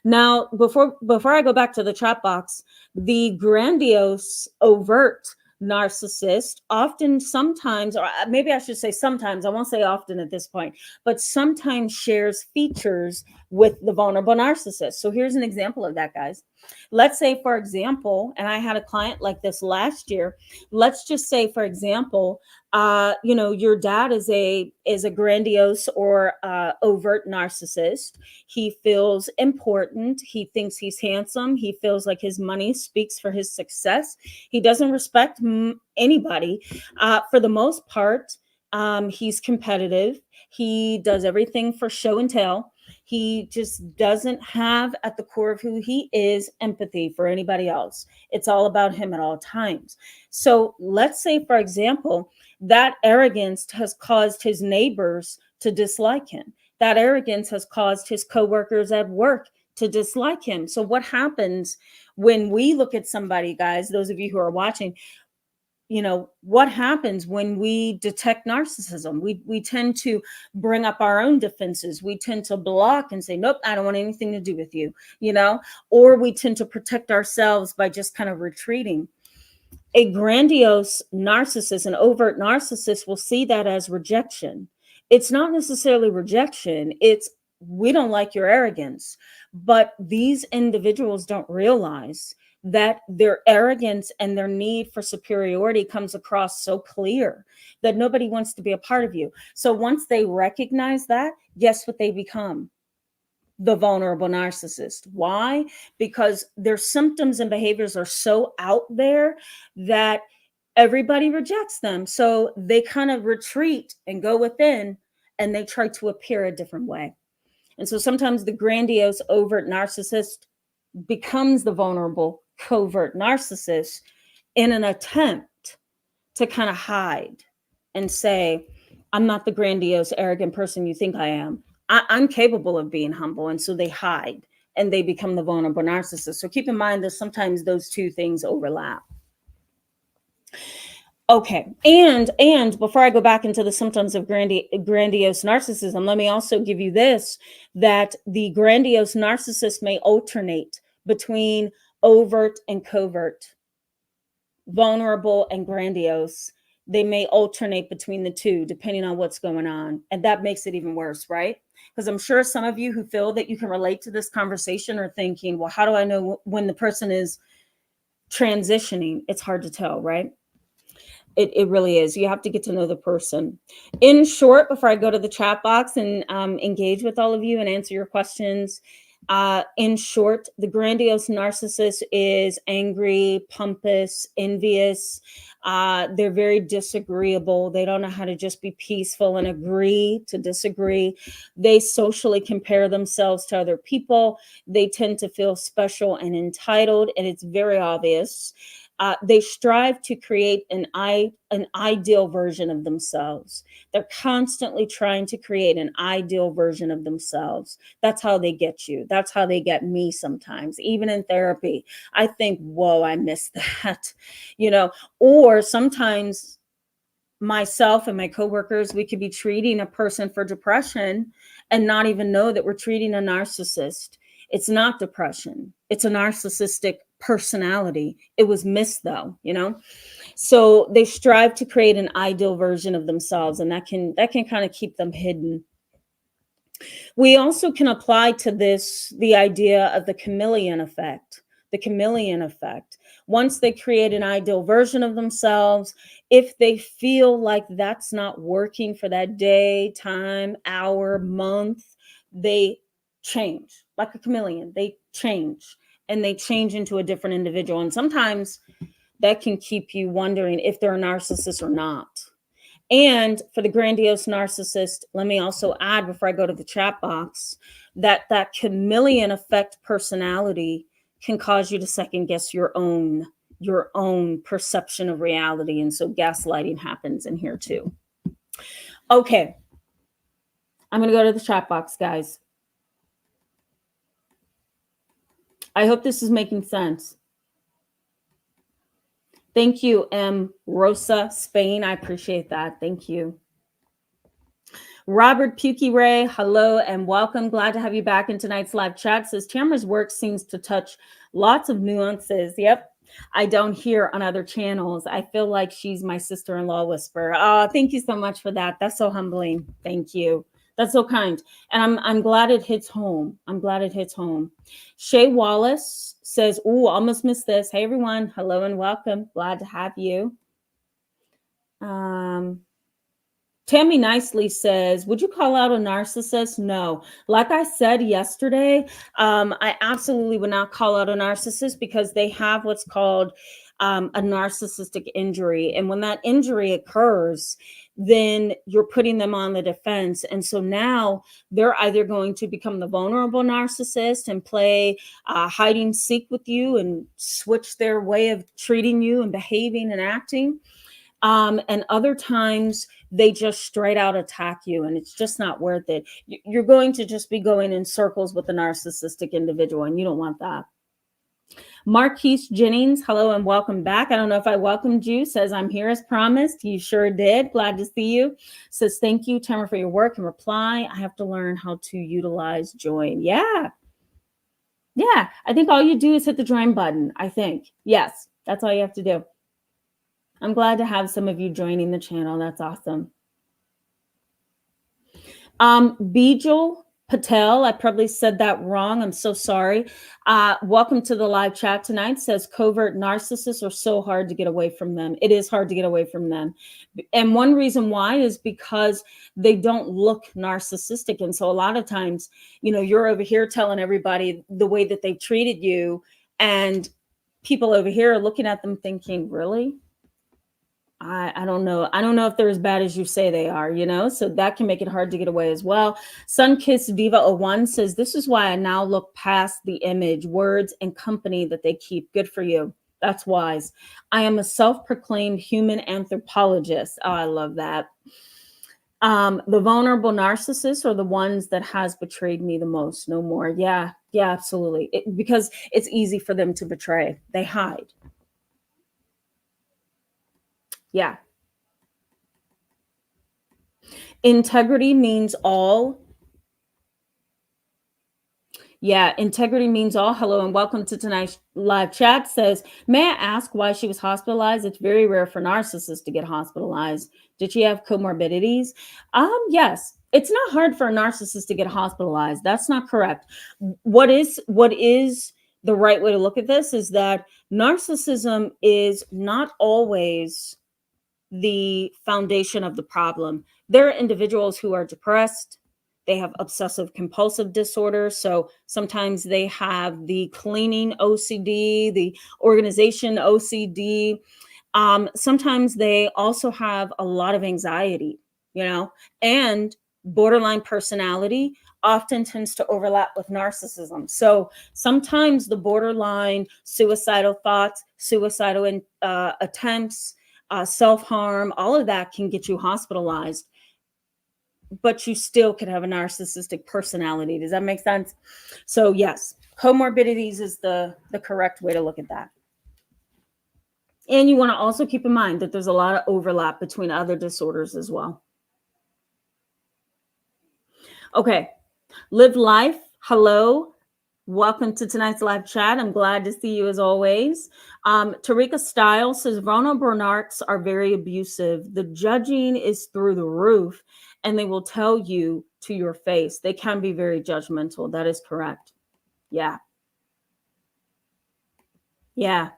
Now, before I go back to the chat box, the grandiose, overt narcissist often, sometimes, or maybe I should say sometimes, I won't say often at this point, but sometimes shares features with the vulnerable narcissist. So here's an example of that, guys. Let's say, for example, and I had a client like this last year. Let's just say, for example, your dad is a grandiose or overt narcissist. He feels important. He thinks he's handsome. He feels like his money speaks for his success. He doesn't respect anybody. For the most part, he's competitive. He does everything for show and tell. He just doesn't have, at the core of who he is, empathy for anybody else. It's all about him at all times. So let's say, for example, that arrogance has caused his neighbors to dislike him. That arrogance has caused his coworkers at work to dislike him. So what happens when we look at somebody, guys, those of you who are watching, what happens when we detect narcissism? We tend to bring up our own defenses. We tend to block and say, nope, I don't want anything to do with you, or we tend to protect ourselves by just kind of retreating. A grandiose narcissist, an overt narcissist, will see that as rejection. It's not necessarily rejection. It's, we don't like your arrogance. But these individuals don't realize that their arrogance and their need for superiority comes across so clear that nobody wants to be a part of you. So once they recognize that, guess what they become? The vulnerable narcissist. Why? Because their symptoms and behaviors are so out there that everybody rejects them. So they kind of retreat and go within, and they try to appear a different way. And so sometimes the grandiose, overt narcissist becomes the vulnerable, covert narcissist in an attempt to kind of hide and say, I'm not the grandiose, arrogant person you think I am. I'm capable of being humble. And so they hide and they become the vulnerable narcissist. So keep in mind that sometimes those two things overlap. Okay. And before I go back into the symptoms of grandiose narcissism, let me also give you this, that the grandiose narcissist may alternate between overt and covert, vulnerable and grandiose. They may alternate between the two depending on what's going on. And that makes it even worse, right? Because I'm sure some of you who feel that you can relate to this conversation are thinking, well, how do I know when the person is transitioning? It's hard to tell, right? It really is. You have to get to know the person. In short, before I go to the chat box and engage with all of you and answer your questions, in short, the grandiose narcissist is angry, pompous, envious. They're very disagreeable. They don't know how to just be peaceful and agree to disagree. They socially compare themselves to other people. They tend to feel special and entitled, and it's very obvious. They strive to create an ideal version of themselves. They're constantly trying to create an ideal version of themselves. That's how they get you. That's how they get me sometimes. Even in therapy, I think, whoa, I missed that, or sometimes myself and my coworkers, we could be treating a person for depression and not even know that we're treating a narcissist. It's not depression. It's a narcissistic personality. It was missed though, you know? So they strive to create an ideal version of themselves, and that can kind of keep them hidden. We also can apply to this the idea of the chameleon effect. The chameleon effect. Once they create an ideal version of themselves, if they feel like that's not working for that day, time, hour, month, they change like a chameleon. They change and they change into a different individual. And sometimes that can keep you wondering if they're a narcissist or not. And for the grandiose narcissist, let me also add before I go to the chat box that that chameleon effect personality can cause you to second guess your own perception of reality. And so gaslighting happens in here too. Okay. I'm going to go to the chat box, guys. I hope this is making sense. Thank you, M. Rosa, Spain. I appreciate that. Thank you. Robert Pukey Ray, hello and welcome. Glad to have you back in tonight's live chat. Says Tamara's work seems to touch lots of nuances. Yep. I don't hear on other channels. I feel like she's my sister-in-law whisperer. Oh, thank you so much for that. That's so humbling. Thank you. That's so kind. And I'm glad it hits home. I'm glad it hits home. Shay Wallace says, ooh, almost missed this. Hey, everyone. Hello and welcome. Glad to have you. Tammy Nicely says, would you call out a narcissist? No. Like I said yesterday, I absolutely would not call out a narcissist because they have what's called a narcissistic injury. And when that injury occurs, then you're putting them on the defense. And so now they're either going to become the vulnerable narcissist and play hide and seek with you and switch their way of treating you and behaving and acting. And other times they just straight out attack you, and it's just not worth it. You're going to just be going in circles with a narcissistic individual, and you don't want that. Marquise Jennings, hello and welcome back. I don't know if I welcomed you. Says, I'm here as promised. You sure did. Glad to see you. Says, thank you, Tamara, for your work and reply. I have to learn how to utilize join. Yeah. Yeah. I think all you do is hit the join button. I think. Yes. That's all you have to do. I'm glad to have some of you joining the channel. That's awesome. Bijal Patel, I probably said that wrong. I'm so sorry. Welcome to the live chat tonight. Says covert narcissists are so hard to get away from them. It is hard to get away from them. And one reason why is because they don't look narcissistic. And so a lot of times, you know, you're over here telling everybody the way that they've treated you, and people over here are looking at them thinking, really? I don't know. I don't know if they're as bad as you say they are, you know, so that can make it hard to get away as well. Sunkissed Diva 01 says, this is why I now look past the image, words, and company that they keep. Good for you. That's wise. I am a self-proclaimed human anthropologist. Oh, I love that. The vulnerable narcissists are the ones that has betrayed me the most. No more. Yeah, absolutely. Because it's easy for them to betray. They hide. Yeah. Integrity means all. Yeah, integrity means all. Hello and welcome to tonight's live chat. Says, may I ask why she was hospitalized? It's very rare for narcissists to get hospitalized. Did she have comorbidities? Yes. It's not hard for a narcissist to get hospitalized. That's not correct. What is the right way to look at this is that narcissism is not always the foundation of the problem. There are individuals who are depressed. They have obsessive compulsive disorder. So sometimes they have the cleaning OCD, the organization OCD. Sometimes they also have a lot of anxiety, you know, and borderline personality often tends to overlap with narcissism. So sometimes the borderline suicidal thoughts, suicidal attempts, self-harm, all of that can get you hospitalized, but you still could have a narcissistic personality. Does that make sense? So yes, comorbidities is the correct way to look at that. And you want to also keep in mind that there's a lot of overlap between other disorders as well. Okay. Live life. Hello. Welcome to tonight's live chat. I'm glad to see you as always. Tarika Style says vulnerable narcs are very abusive. The judging is through the roof and they will tell you to your face. They can be very judgmental. That is correct. Yeah. Yeah.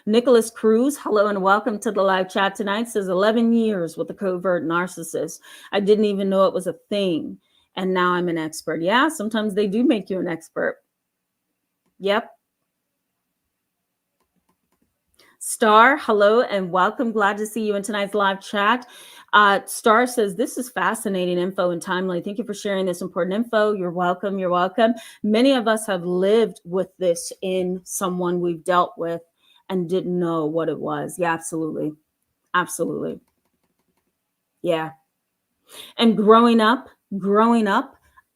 Nicholas Cruz, hello and welcome to the live chat tonight. Says 11 years with a covert narcissist. I didn't even know it was a thing. And now I'm an expert. Yeah, sometimes they do make you an expert. Yep. Star, hello and welcome. Glad to see you in tonight's live chat. Star says, this is fascinating info and timely. Thank you for sharing this important info. You're welcome. You're welcome. Many of us have lived with this in someone we've dealt with and didn't know what it was. Yeah, absolutely. Absolutely. Yeah. And growing up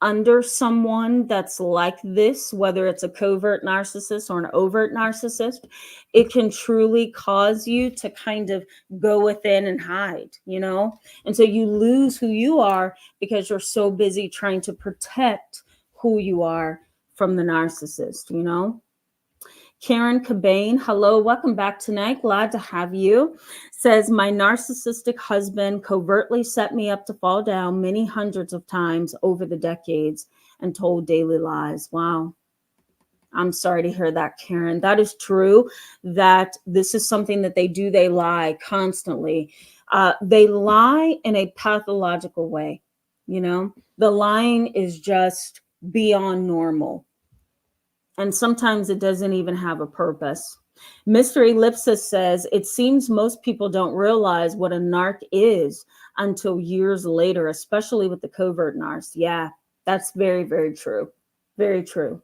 under someone that's like this, whether it's a covert narcissist or an overt narcissist, it can truly cause you to kind of go within and hide, you know? And so you lose who you are because you're so busy trying to protect who you are from the narcissist, you know? Karen Cabane, hello, welcome back tonight. Glad to have you. Says, my narcissistic husband covertly set me up to fall down many hundreds of times over the decades and told daily lies. Wow. I'm sorry to hear that, Karen. That is true, that this is something that they do. They lie constantly. They lie in a pathological way. You know, the lying is just beyond normal. And sometimes it doesn't even have a purpose. Mystery Ellipsis says, it seems most people don't realize what a narc is until years later, especially with the covert narcs. Yeah, that's very, very true. Very true.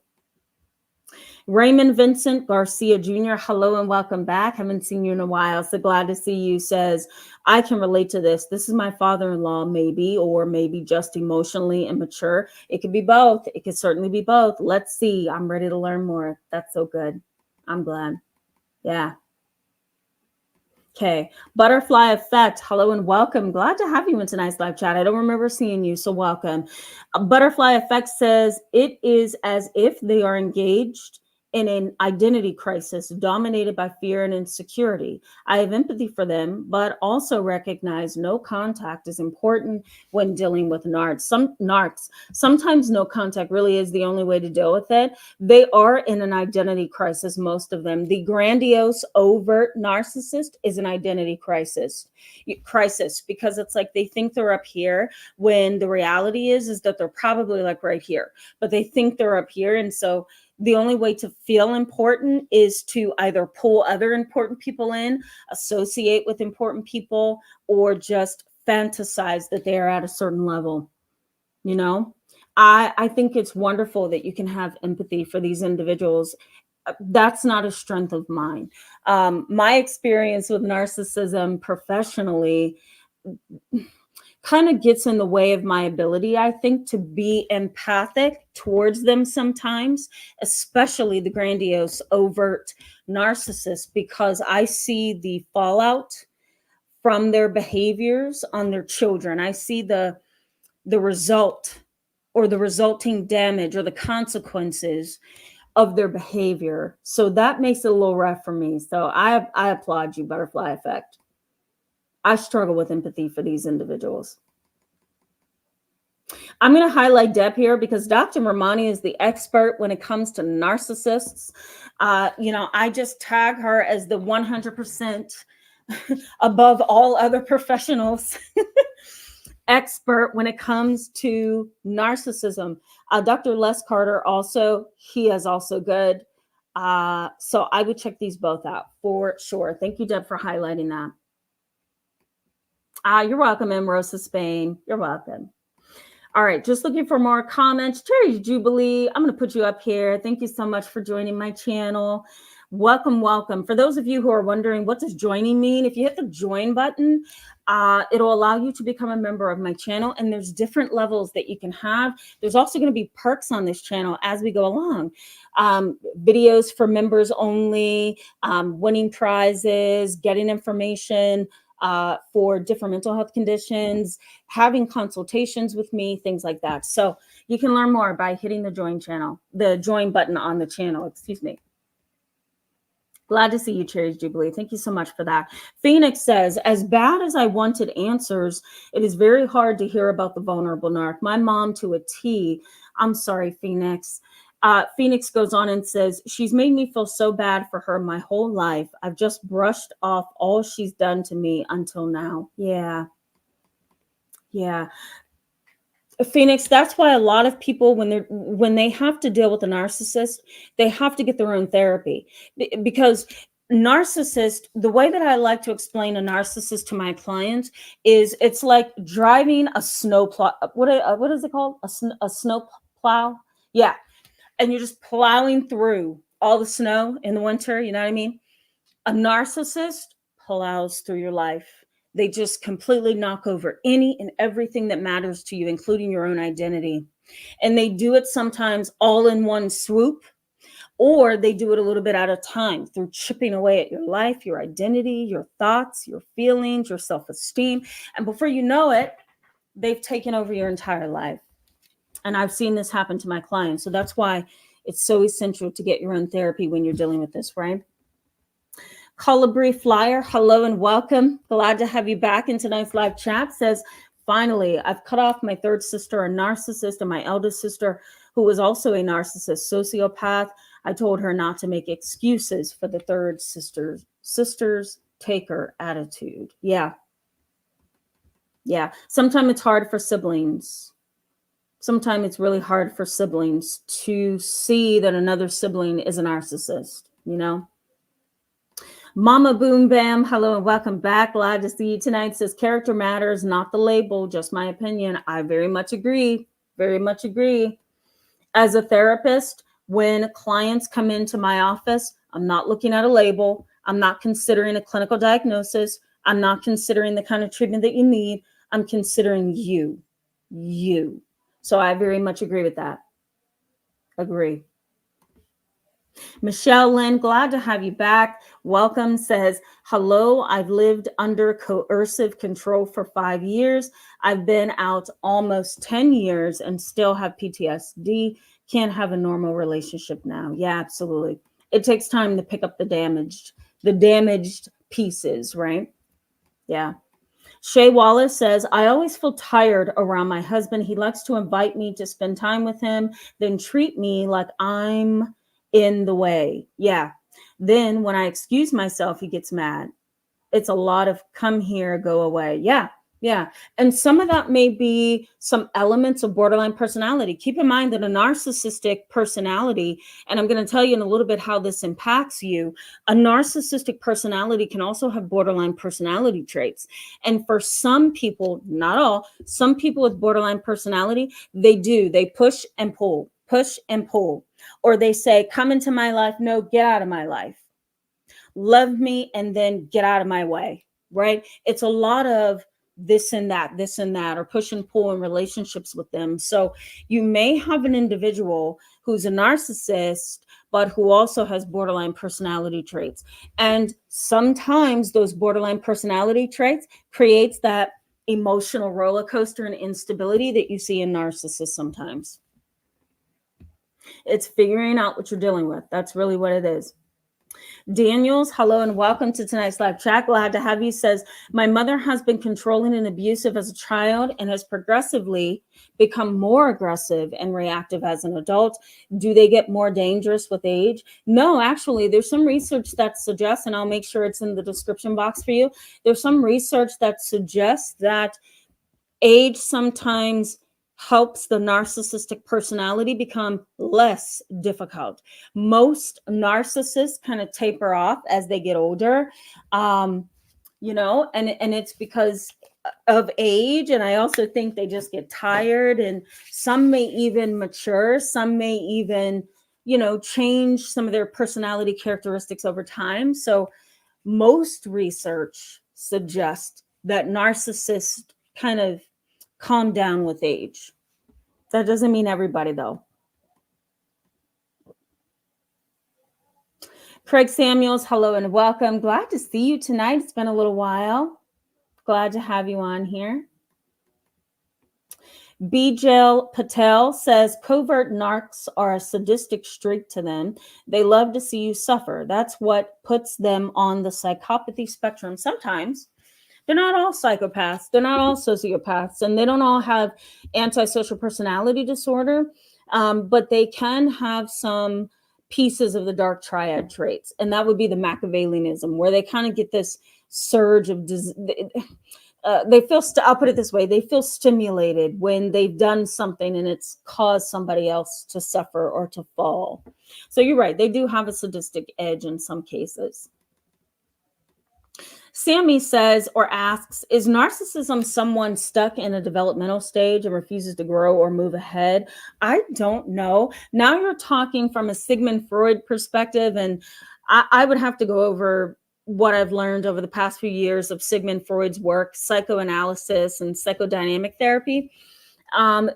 Raymond Vincent Garcia Jr., hello and welcome back. Haven't seen you in a while, so glad to see you. Says, I can relate to this. This is my father-in-law, maybe, or maybe just emotionally immature. It could be both. It could certainly be both. Let's see. I'm ready to learn more. That's so good. I'm glad. Yeah. Okay. Butterfly Effect. Hello and welcome. Glad to have you in tonight's live chat. I don't remember seeing you, so welcome. Butterfly Effect says, it is as if they are engaged in an identity crisis dominated by fear and insecurity. I have empathy for them, but also recognize no contact is important when dealing with narcs. Sometimes no contact really is the only way to deal with it. They are in an identity crisis, most of them. The grandiose, overt narcissist is an identity crisis because it's like they think they're up here when the reality is that they're probably like right here, but they think they're up here. And so the only way to feel important is to either pull other important people in, associate with important people, or just fantasize that they are at a certain level. You know, I think it's wonderful that you can have empathy for these individuals. That's not a strength of mine. My experience with narcissism professionally kind of gets in the way of my ability, I think, to be empathic towards them sometimes, especially the grandiose, overt narcissist, because I see the fallout from their behaviors on their children. I see the result or the resulting damage or the consequences of their behavior. So that makes it a little rough for me. So I applaud you, Butterfly Effect. I struggle with empathy for these individuals. I'm going to highlight Deb here because Dr. Ramani is the expert when it comes to narcissists. I just tag her as the 100% above all other professionals expert when it comes to narcissism. Dr. Les Carter also, he is also good. So I would check these both out for sure. Thank you, Deb, for highlighting that. You're welcome, Rosa Spain. You're welcome. All right, just looking for more comments. Cherry Jubilee, I'm going to put you up here. Thank you so much for joining my channel. Welcome, welcome. For those of you who are wondering, what does joining mean? If you hit the join button, it'll allow you to become a member of my channel. And there's different levels that you can have. There's also going to be perks on this channel as we go along. Videos for members only, winning prizes, getting information for different mental health conditions, having consultations with me, things like that. So you can learn more by hitting the join button on the channel, excuse me. Glad to see you, Cherries Jubilee. Thank you so much for that. Phoenix says, as bad as I wanted answers, it is very hard to hear about the vulnerable narc. My mom to a T. I'm sorry, Phoenix. Phoenix goes on and says, she's made me feel so bad for her my whole life. I've just brushed off all she's done to me until now. Yeah. Yeah. Phoenix, that's why a lot of people, when they have to deal with a narcissist, they have to get their own therapy, because narcissist, the way that I like to explain a narcissist to my clients is it's like driving a snow plow. What is it called? A snow plow? Yeah. And you're just plowing through all the snow in the winter. You know what I mean? A narcissist plows through your life. They just completely knock over any and everything that matters to you, including your own identity. And they do it sometimes all in one swoop, or they do it a little bit at a time through chipping away at your life, your identity, your thoughts, your feelings, your self-esteem. And before you know it, they've taken over your entire life. And I've seen this happen to my clients. So that's why it's so essential to get your own therapy when you're dealing with this, right? Colibri Flyer, hello and welcome. Glad to have you back in tonight's live chat. Says, finally, I've cut off my third sister, a narcissist, and my eldest sister, who was also a narcissist, sociopath. I told her not to make excuses for the third sister's taker attitude. Yeah. Yeah. Sometimes it's hard for siblings. Sometimes it's really hard for siblings to see that another sibling is a narcissist, you know? Mama Boom Bam, hello and welcome back. Glad to see you tonight. Says character matters, not the label, just my opinion. I very much agree. Very much agree. As a therapist, when clients come into my office, I'm not looking at a label. I'm not considering a clinical diagnosis. I'm not considering the kind of treatment that you need. I'm considering you. So I very much agree with that. Agree. Michelle Lynn, glad to have you back. Welcome. Says, hello, I've lived under coercive control for 5 years. I've been out almost 10 years and still have PTSD. Can't have a normal relationship now. Yeah, absolutely. It takes time to pick up the damaged pieces, right? Yeah. Shay Wallace says, I always feel tired around my husband. He likes to invite me to spend time with him, then treat me like I'm in the way. Yeah. Then when I excuse myself, he gets mad. It's a lot of come here, go away. Yeah. Yeah. And some of that may be some elements of borderline personality. Keep in mind that a narcissistic personality, and I'm going to tell you in a little bit how this impacts you, a narcissistic personality can also have borderline personality traits. And for some people, not all, some people with borderline personality, they push and pull, or they say, come into my life. No, get out of my life. Love me and then get out of my way, right? It's a lot of this and that, or push and pull in relationships with them. So you may have an individual who's a narcissist, but who also has borderline personality traits. And sometimes those borderline personality traits creates that emotional roller coaster and instability that you see in narcissists sometimes. It's figuring out what you're dealing with. That's really what it is. Daniels, hello and welcome to tonight's live chat. Glad to have you. Says, my mother has been controlling and abusive as a child and has progressively become more aggressive and reactive as an adult. Do they get more dangerous with age? No, actually, there's some research that suggests, and I'll make sure it's in the description box for you. There's some research that suggests that age sometimes helps the narcissistic personality become less difficult. Most narcissists kind of taper off as they get older, and it's because of age. And I also think they just get tired, and some may even mature. Some may even, change some of their personality characteristics over time. So most research suggests that narcissists kind of calm down with age. That doesn't mean everybody, though. Craig Samuels, hello and welcome. Glad to see you tonight. It's been a little while. Glad to have you on here. Bijal Patel says covert narcs are a sadistic streak to them. They love to see you suffer. That's what puts them on the psychopathy spectrum. Sometimes they're not all psychopaths. They're not all sociopaths, and they don't all have antisocial personality disorder, but they can have some pieces of the dark triad traits, and that would be the Machiavellianism, where they kind of get this surge of they feel, I'll put it this way, they feel stimulated when they've done something and it's caused somebody else to suffer or to fall. So you're right, they do have a sadistic edge in some cases. Sammy says or asks, is narcissism someone stuck in a developmental stage and refuses to grow or move ahead? I don't know. Now you're talking from a Sigmund Freud perspective, and I would have to go over what I've learned over the past few years of Sigmund Freud's work, psychoanalysis and psychodynamic therapy.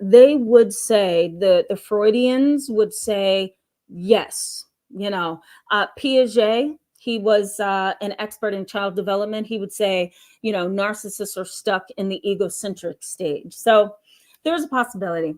They would say, the Freudians would say, yes. Piaget, he was an expert in child development. He would say, narcissists are stuck in the egocentric stage. So there's a possibility.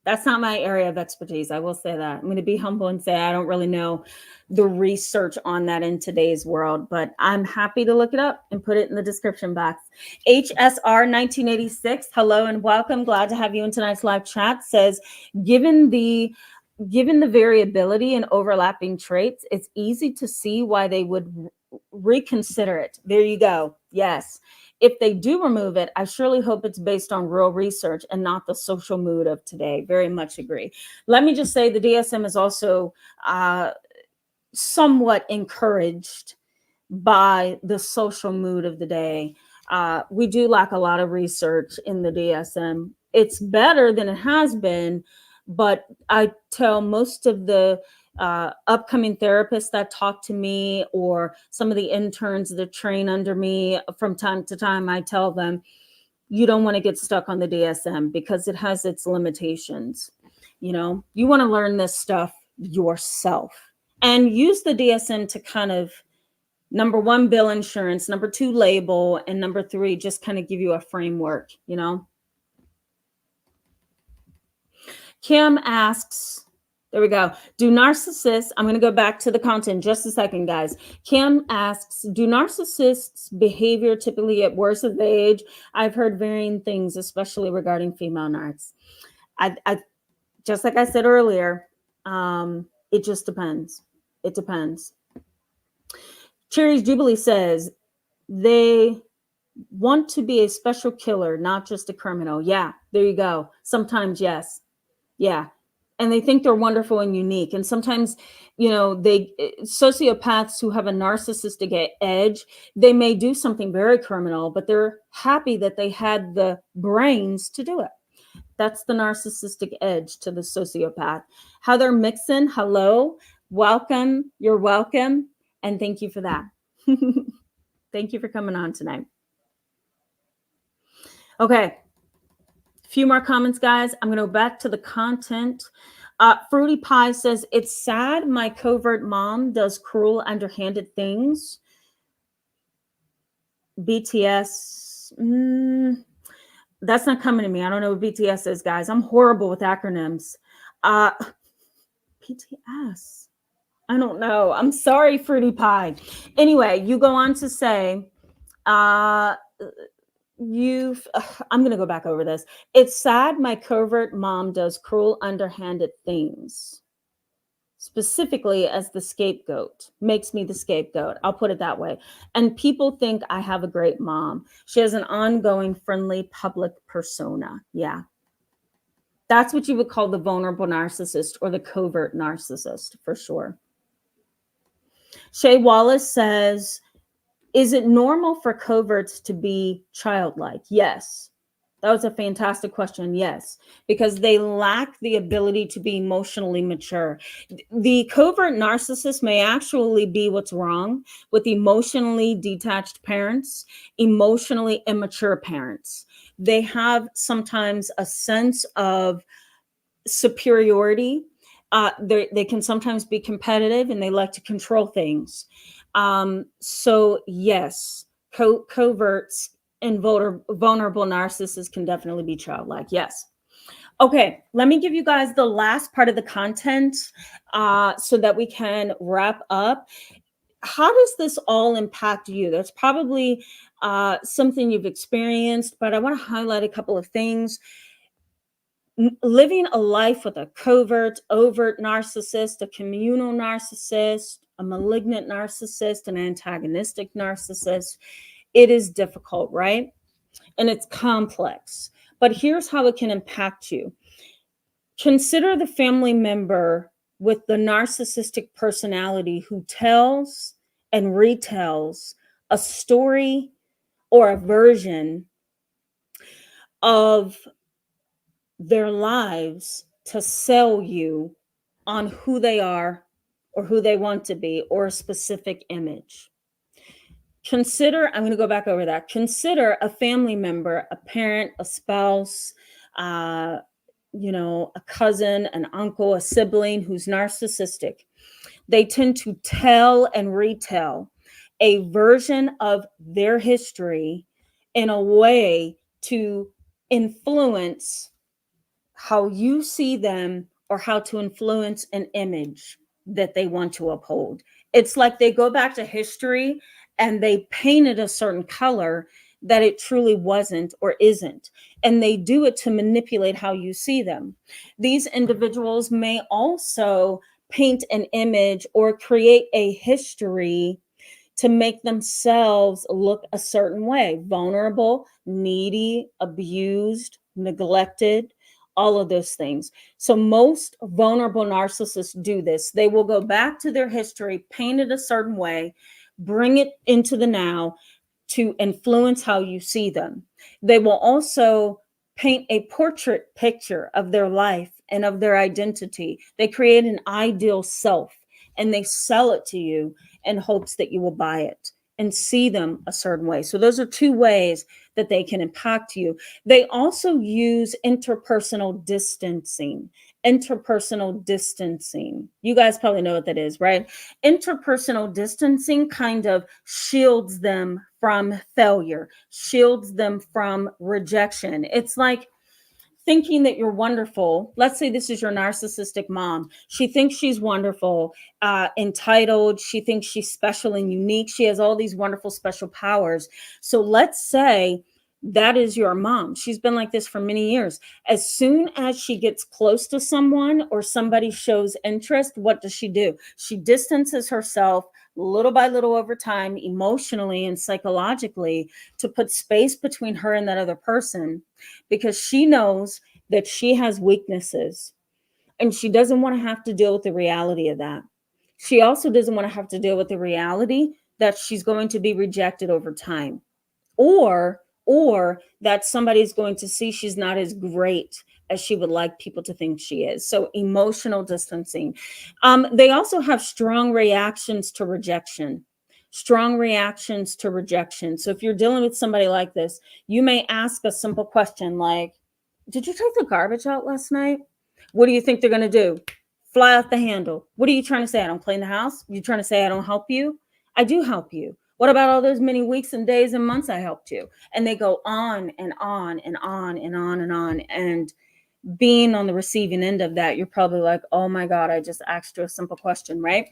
That's not my area of expertise. I will say that. I'm going to be humble and say I don't really know the research on that in today's world, but I'm happy to look it up and put it in the description box. HSR 1986, hello and welcome. Glad to have you in tonight's live chat. Says, given the variability and overlapping traits, it's easy to see why they would reconsider it. There you go. Yes. If they do remove it, I surely hope it's based on real research and not the social mood of today. Very much agree. Let me just say the DSM is also somewhat encouraged by the social mood of the day. We do lack a lot of research in the DSM. It's better than it has been, but I tell most of the upcoming therapists that talk to me, or some of the interns that train under me from time to time, I tell them, you don't want to get stuck on the DSM because it has its limitations. You want to learn this stuff yourself and use the DSM to kind of, number one, bill insurance, number two, label, and number three, just kind of give you a framework, Kim asks, there we go. Do narcissists, I'm going to go back to the content just a second, guys. Kim asks, do narcissists' behavior typically get worse as they age? I've heard varying things, especially regarding female narcs. I just like I said earlier, it just depends. It depends. Cherry's Jubilee says, they want to be a special killer, not just a criminal. Yeah, there you go. Sometimes, yes. Yeah. And they think they're wonderful and unique. And sometimes, sociopaths who have a narcissistic edge, they may do something very criminal, but they're happy that they had the brains to do it. That's the narcissistic edge to the sociopath. Heather Mixon, hello, welcome. You're welcome. And thank you for that. Thank you for coming on tonight. Okay. Few more comments, guys. I'm going to go back to the content. Fruity Pie says, it's sad my covert mom does cruel, underhanded things. BTS, that's not coming to me. I don't know what BTS is, guys. I'm horrible with acronyms. BTS. I don't know. I'm sorry, Fruity Pie. Anyway, you go on to say, I'm going to go back over this. It's sad my covert mom does cruel, underhanded things, specifically as the scapegoat, makes me the scapegoat. I'll put it that way. And people think I have a great mom. She has an ongoing, friendly, public persona. Yeah. That's what you would call the vulnerable narcissist or the covert narcissist, for sure. Shay Wallace says, is it normal for coverts to be childlike? Yes, That was a fantastic question. Yes, because they lack the ability to be emotionally mature. The covert narcissist may actually be what's wrong with emotionally detached parents, emotionally immature parents. They have sometimes a sense of superiority. They can sometimes be competitive and they like to control things. So, yes, coverts and vulnerable narcissists can definitely be childlike. Yes. Okay, let me give you guys the last part of the content so that we can wrap up. How does this all impact you? That's probably something you've experienced, but I want to highlight a couple of things. Living a life with a covert, overt narcissist, a communal narcissist, a malignant narcissist, an antagonistic narcissist, it is difficult, right? And it's complex. But here's how it can impact you. Consider the family member with the narcissistic personality who tells and retells a story or a version of their lives to sell you on who they are or who they want to be or a specific image. Consider, I'm going to go back over that. Consider a family member, a parent, a spouse, a cousin, an uncle, a sibling who's narcissistic. They tend to tell and retell a version of their history in a way to influence how you see them or how to influence an image that they want to uphold. It's like they go back to history and they paint it a certain color that it truly wasn't or isn't. And they do it to manipulate how you see them. These individuals may also paint an image or create a history to make themselves look a certain way: vulnerable, needy, abused, neglected, all of those things. So most vulnerable narcissists do this. They will go back to their history, paint it a certain way, bring it into the now to influence how you see them. They will also paint a portrait picture of their life and of their identity. They create an ideal self and they sell it to you in hopes that you will buy it and see them a certain way. So those are two ways that they can impact you. They also use interpersonal distancing. Interpersonal distancing. You guys probably know what that is, right? Interpersonal distancing kind of shields them from failure, shields them from rejection. It's like thinking that you're wonderful. Let's say this is your narcissistic mom. She thinks she's wonderful, entitled. She thinks she's special and unique. She has all these wonderful special powers. So let's say that is your mom. She's been like this for many years. As soon as she gets close to someone or somebody shows interest, what does she do? She distances herself little by little over time, emotionally and psychologically, to put space between her and that other person, because she knows that she has weaknesses and she doesn't want to have to deal with the reality of that. She also doesn't want to have to deal with the reality that she's going to be rejected over time, or that somebody's going to see she's not as great as she would like people to think she is. So emotional distancing. They also have strong reactions to rejection. Strong reactions to rejection. So if you're dealing with somebody like this, you may ask a simple question like, did you take the garbage out last night? What do you think they're going to do? Fly off the handle. What are you trying to say? I don't clean the house? You trying to say I don't help you? I do help you. What about all those many weeks and days and months I helped you? And they go on and on and on and on and on. And being on the receiving end of that, you're probably like, oh my God, I just asked you a simple question, right?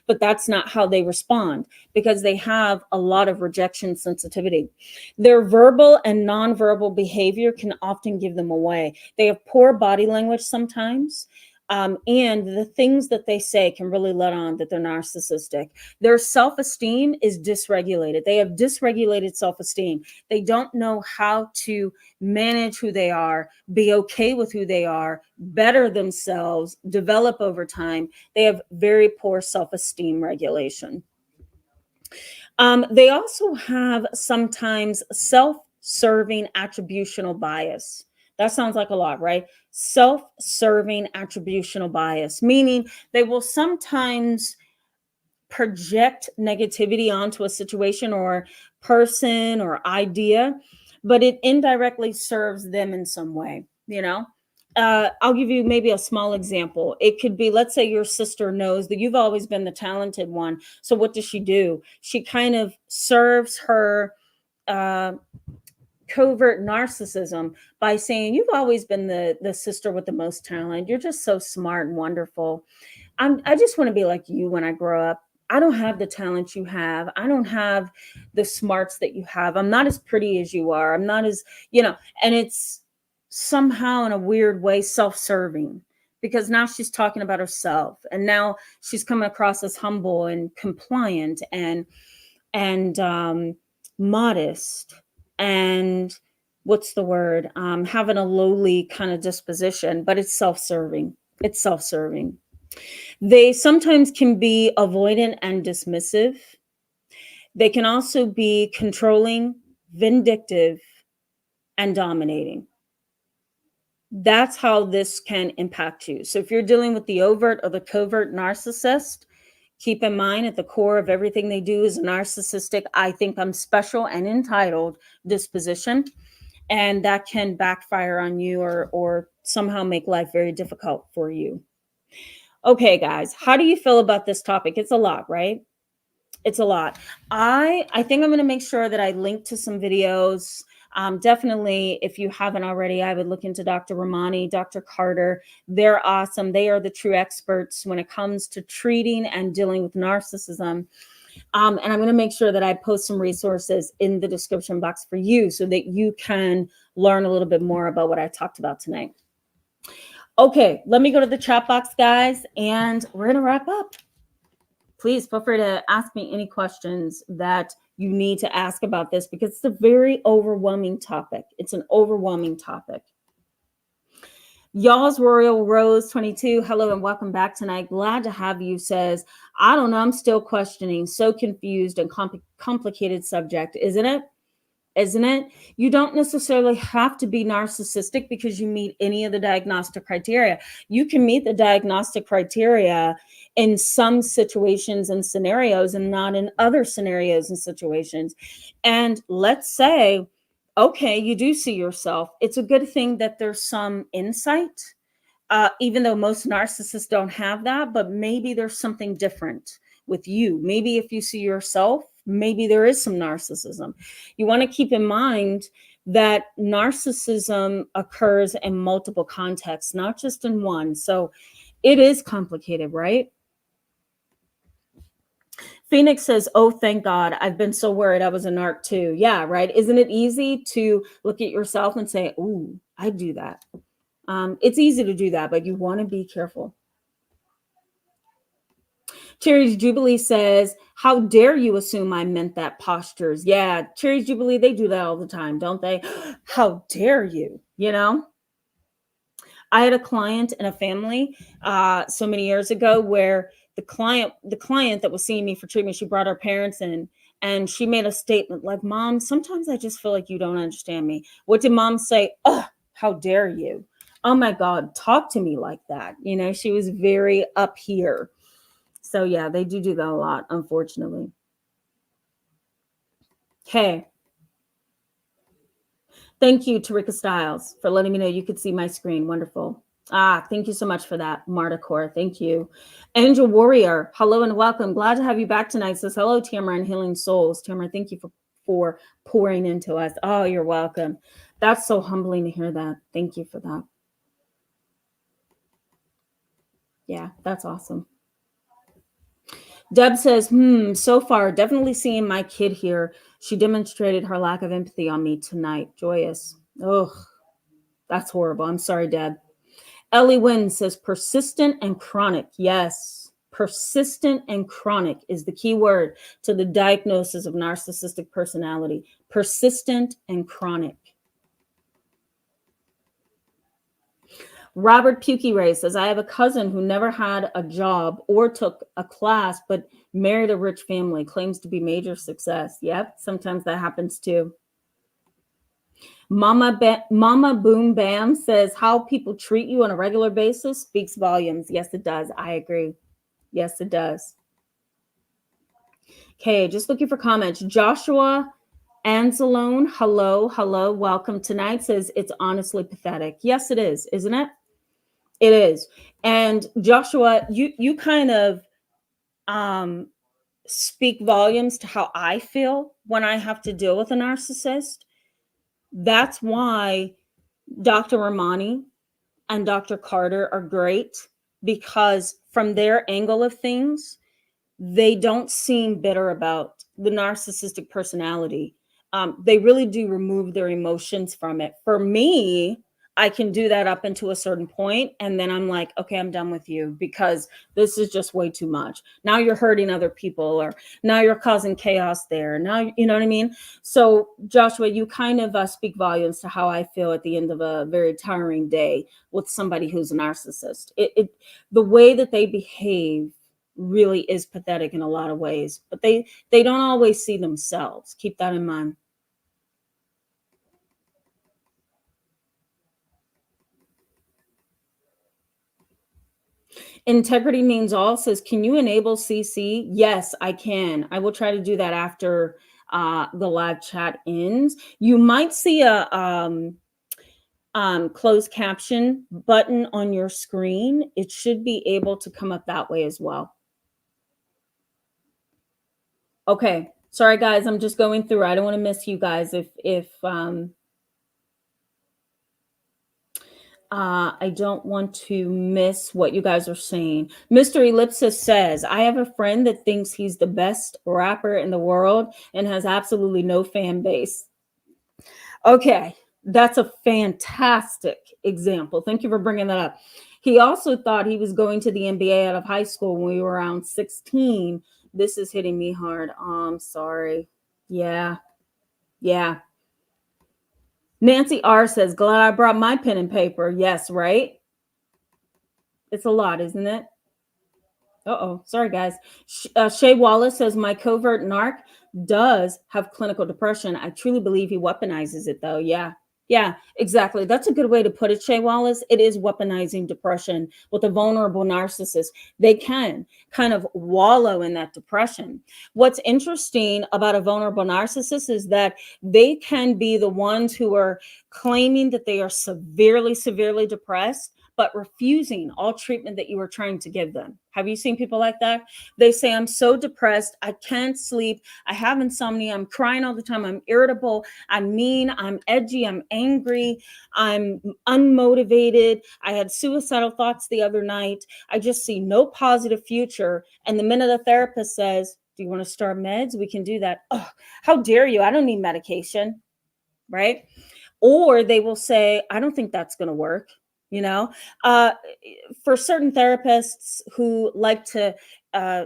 But that's not how they respond, because they have a lot of rejection sensitivity. Their verbal and nonverbal behavior can often give them away. They have poor body language sometimes. And the things that they say can really let on that they're narcissistic. Their self-esteem is dysregulated. They have dysregulated self-esteem. They don't know how to manage who they are, be okay with who they are, better themselves, develop over time. They have very poor self-esteem regulation. They also have sometimes self-serving attributional bias. That sounds like a lot, right? Self-serving attributional bias, meaning they will sometimes project negativity onto a situation or person or idea, but it indirectly serves them in some way, you know? I'll give you maybe a small example. It could be, let's say your sister knows that you've always been the talented one. So what does she do? She kind of serves her uh, covert narcissism by saying, you've always been the sister with the most talent. You're just so smart and wonderful. I just want to be like you when I grow up. I don't have the talent you have. I don't have the smarts that you have. I'm not as pretty as you are. I'm not as, and it's somehow in a weird way self-serving, because now she's talking about herself, and now she's coming across as humble and compliant and modest, and what's the word? Having a lowly kind of disposition, but it's self-serving. It's self-serving. They sometimes can be avoidant and dismissive. They can also be controlling, vindictive, and dominating. That's how this can impact you. So if you're dealing with the overt or the covert narcissist, keep in mind at the core of everything they do is a narcissistic, I think I'm special and entitled disposition. And that can backfire on you or somehow make life very difficult for you. Okay, guys, how do you feel about this topic? It's a lot, right? It's a lot. I think I'm going to make sure that I link to some videos. Definitely, if you haven't already, I would look into Dr. Ramani, Dr. Carter. They're awesome. They are the true experts when it comes to treating and dealing with narcissism. And I'm going to make sure that I post some resources in the description box for you so that you can learn a little bit more about what I talked about tonight. Okay, let me go to the chat box, guys, and we're going to wrap up. Please feel free to ask me any questions that you need to ask about this, because it's a very overwhelming topic. It's an overwhelming topic. Y'all's Royal Rose 22, hello and welcome back tonight. Glad to have you. Says, I don't know, I'm still questioning. So confused and complicated subject, isn't it? Isn't it? You don't necessarily have to be narcissistic because you meet any of the diagnostic criteria. You can meet the diagnostic criteria in some situations and scenarios and not in other scenarios and situations. And let's say, okay, you do see yourself. It's a good thing that there's some insight, even though most narcissists don't have that, but maybe there's something different with you. Maybe if you see yourself, maybe there is some narcissism. You want to keep in mind that narcissism occurs in multiple contexts, not just in one. So it is complicated, right? Phoenix says, oh, thank God. I've been so worried I was a narc too. Yeah, right. Isn't it easy to look at yourself and say, ooh, I do that? It's easy to do that, but you want to be careful. Cherry's Jubilee says, how dare you assume I meant that postures? Yeah, Cherry's Jubilee, they do that all the time, don't they? How dare you, you know? I had a client in a family so many years ago where the client that was seeing me for treatment, she brought her parents in and she made a statement like, Mom, sometimes I just feel like you don't understand me. What did Mom say? Oh, how dare you? Oh my God, talk to me like that. You know, she was very up here. So yeah, they do that a lot, unfortunately. Okay. Thank you, Tarika Styles, for letting me know you could see my screen. Wonderful. Thank you so much for that, Marta Core. Thank you. Angel Warrior, hello and welcome. Glad to have you back tonight. Says, hello, Tamara and Healing Souls. Tamara, thank you for pouring into us. Oh, you're welcome. That's so humbling to hear that. Thank you for that. Yeah, that's awesome. Deb says, so far, definitely seeing my kid here. She demonstrated her lack of empathy on me tonight. Joyous. Oh, that's horrible. I'm sorry, Deb. Ellie Wynn says, persistent and chronic. Yes, persistent and chronic is the key word to the diagnosis of narcissistic personality. Persistent and chronic. Robert Pukey Ray says, I have a cousin who never had a job or took a class, but married a rich family, claims to be major success. Yep, sometimes that happens too. Mama Boom Bam says how people treat you on a regular basis speaks volumes. Yes, it does. I agree. Yes, it does. Okay, just looking for comments. Joshua Anzalone, hello, welcome tonight, says it's honestly pathetic. Yes, it is, isn't it? It is. And Joshua, you kind of um speak volumes to how I feel when I have to deal with a narcissist. That's why Dr. Ramani and Dr. Carter are great, because from their angle of things, they don't seem bitter about the narcissistic personality. They really do remove their emotions from it. For me, I can do that up until a certain point, and then I'm like, okay, I'm done with you because this is just way too much. Now you're hurting other people, or now you're causing chaos there. Now, you know what I mean? So, Joshua, you kind of speak volumes to how I feel at the end of a very tiring day with somebody who's a narcissist. The way that they behave really is pathetic in a lot of ways, but they don't always see themselves. Keep that in mind. Integrity means all says, can you enable CC? Yes, I can. I will try to do that after the live chat ends. You might see a closed caption button on your screen. It should be able to come up that way as well. Okay, sorry guys, I'm just going through. I don't want to miss you guys if I don't want to miss what you guys are saying. Mr. Ellipsis says, I have a friend that thinks he's the best rapper in the world and has absolutely no fan base. Okay, that's a fantastic example. Thank you for bringing that up. He also thought he was going to the NBA out of high school when we were around 16. This is hitting me hard. Oh, I'm sorry. Yeah. Nancy R says, glad I brought my pen and paper. Yes, right? It's a lot, isn't it? Uh-oh, sorry guys. Shay Wallace says, my covert narc does have clinical depression. I truly believe he weaponizes it though. Yeah, exactly. That's a good way to put it, Shay Wallace. It is weaponizing depression with a vulnerable narcissist. They can kind of wallow in that depression. What's interesting about a vulnerable narcissist is that they can be the ones who are claiming that they are severely depressed, but refusing all treatment that you were trying to give them. Have you seen people like that? They say, I'm so depressed, I can't sleep, I have insomnia, I'm crying all the time, I'm irritable, I'm mean, I'm edgy, I'm angry, I'm unmotivated, I had suicidal thoughts the other night, I just see no positive future. And the minute a therapist says, do you want to start meds? We can do that. Oh, how dare you? I don't need medication, right? Or they will say, I don't think that's going to work. You know, for certain therapists who like to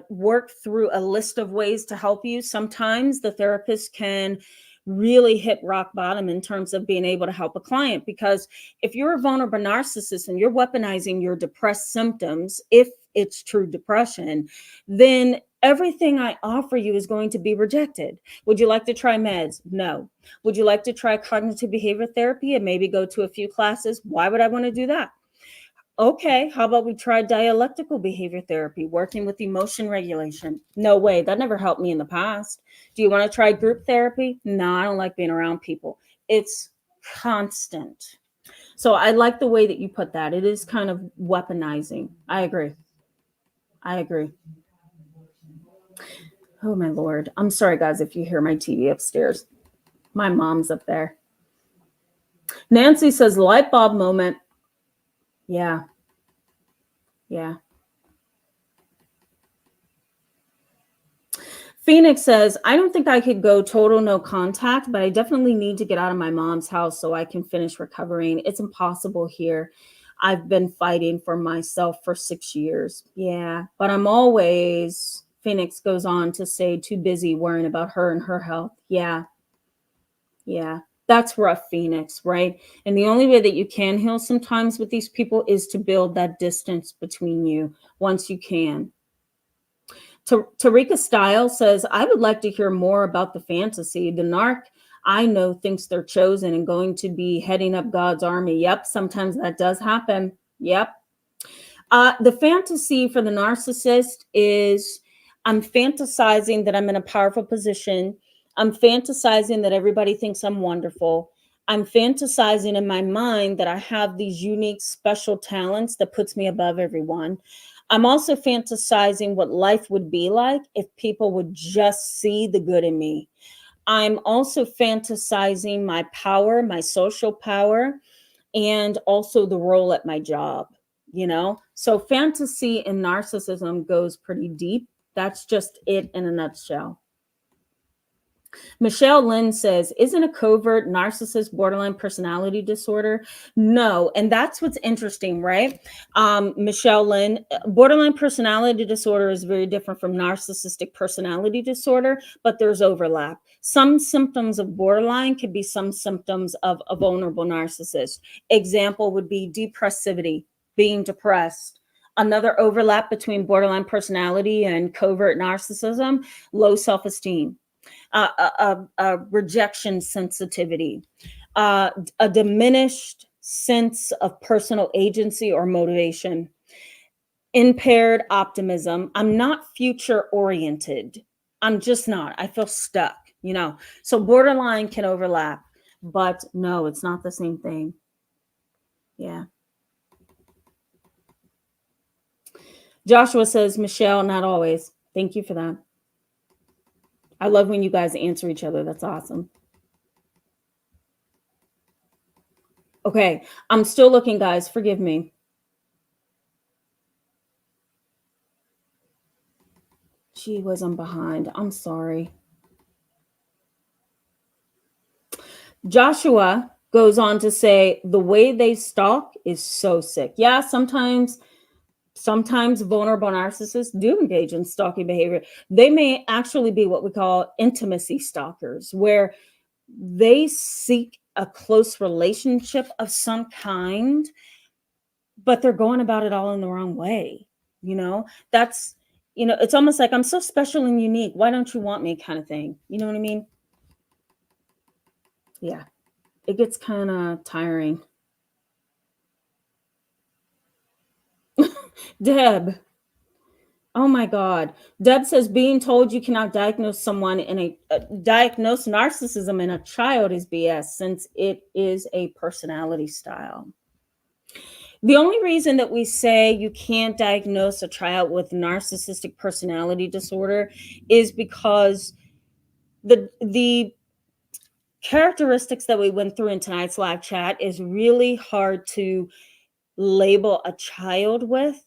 work through a list of ways to help you, sometimes the therapist can really hit rock bottom in terms of being able to help a client. Because if you're a vulnerable narcissist and you're weaponizing your depressed symptoms, if it's true depression, then everything I offer you is going to be rejected. Would you like to try meds? No. Would you like to try cognitive behavior therapy and maybe go to a few classes? Why would I want to do that? Okay, how about we try dialectical behavior therapy, working with emotion regulation? No way, that never helped me in the past. Do you want to try group therapy? No, I don't like being around people. It's constant. So I like the way that you put that. It is kind of weaponizing. I agree. Oh my Lord. I'm sorry guys if you hear my TV upstairs. My mom's up there. Nancy says light bulb moment. Yeah. Phoenix says, I don't think I could go total no contact, but I definitely need to get out of my mom's house so I can finish recovering. It's impossible here. I've been fighting for myself for 6 years. Yeah, but I'm always, Phoenix goes on to say, too busy worrying about her and her health. Yeah. That's rough, Phoenix, right? And the only way that you can heal sometimes with these people is to build that distance between you once you can. Tarika Style says, I would like to hear more about the fantasy. The narc I know thinks they're chosen and going to be heading up God's army. Yep, sometimes that does happen. Yep. The fantasy for the narcissist is I'm fantasizing that I'm in a powerful position. I'm fantasizing that everybody thinks I'm wonderful. I'm fantasizing in my mind that I have these unique special talents that puts me above everyone. I'm also fantasizing what life would be like if people would just see the good in me. I'm also fantasizing my power, my social power, and also the role at my job, you know? So fantasy and narcissism goes pretty deep. That's just it in a nutshell. Michelle Lynn says, isn't a covert narcissist borderline personality disorder? No. And that's what's interesting, right? Michelle Lynn, borderline personality disorder is very different from narcissistic personality disorder, but there's overlap. Some symptoms of borderline could be some symptoms of a vulnerable narcissist. Example would be depressivity, being depressed. Another overlap between borderline personality and covert narcissism, low self-esteem. Rejection sensitivity, a diminished sense of personal agency or motivation, impaired optimism. I'm not future oriented. I'm just not. I feel stuck, you know. So borderline can overlap, but no, it's not the same thing. Yeah. Joshua says, Michelle, not always. Thank you for that. I love when you guys answer each other. That's awesome. Okay, I'm still looking, guys. Forgive me. Gee whiz, I'm behind. I'm sorry. Joshua goes on to say, the way they stalk is so sick. Yeah, sometimes vulnerable narcissists do engage in stalking behavior. They may actually be what we call intimacy stalkers, where they seek a close relationship of some kind, but they're going about it all in the wrong way. You know, that's, you know, it's almost like I'm so special and unique. Why don't you want me kind of thing? You know what I mean? Yeah, it gets kind of tiring. Deb. Oh my God. Deb says being told you cannot diagnose someone in diagnose narcissism in a child is BS since it is a personality style. The only reason that we say you can't diagnose a child with narcissistic personality disorder is because the characteristics that we went through in tonight's live chat is really hard to label a child with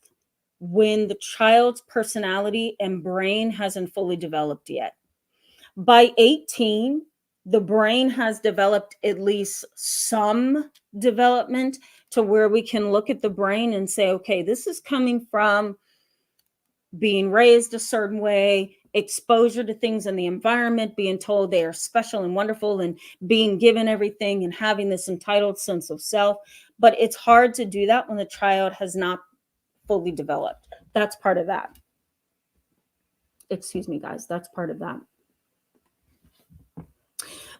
when the child's personality and brain hasn't fully developed yet. By 18, the brain has developed at least some development to where we can look at the brain and say, okay, this is coming from being raised a certain way, exposure to things in the environment, being told they are special and wonderful and being given everything and having this entitled sense of self. But it's hard to do that when the child has not fully developed. That's part of that. Excuse me, guys. That's part of that.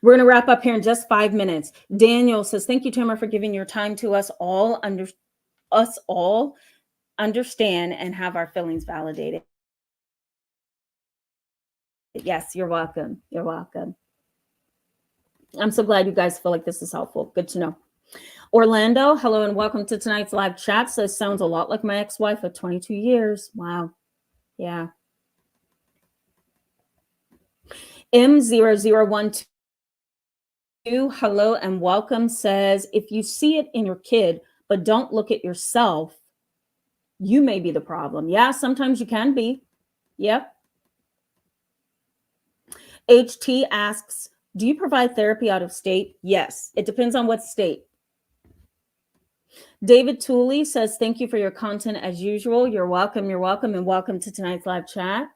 We're going to wrap up here in just 5 minutes. Daniel says, thank you, Tamara, for giving your time to us all understand and have our feelings validated. Yes, you're welcome. You're welcome. I'm so glad you guys feel like this is helpful. Good to know. Orlando, hello and welcome to tonight's live chat. Says, sounds a lot like my ex-wife of 22 years. Wow. Yeah. M0012, hello and welcome, says, if you see it in your kid, but don't look at yourself, you may be the problem. Yeah, sometimes you can be. Yep. HT asks, do you provide therapy out of state? Yes. It depends on what state. David Tooley says, thank you for your content as usual. You're welcome. You're welcome. And welcome to tonight's live chat.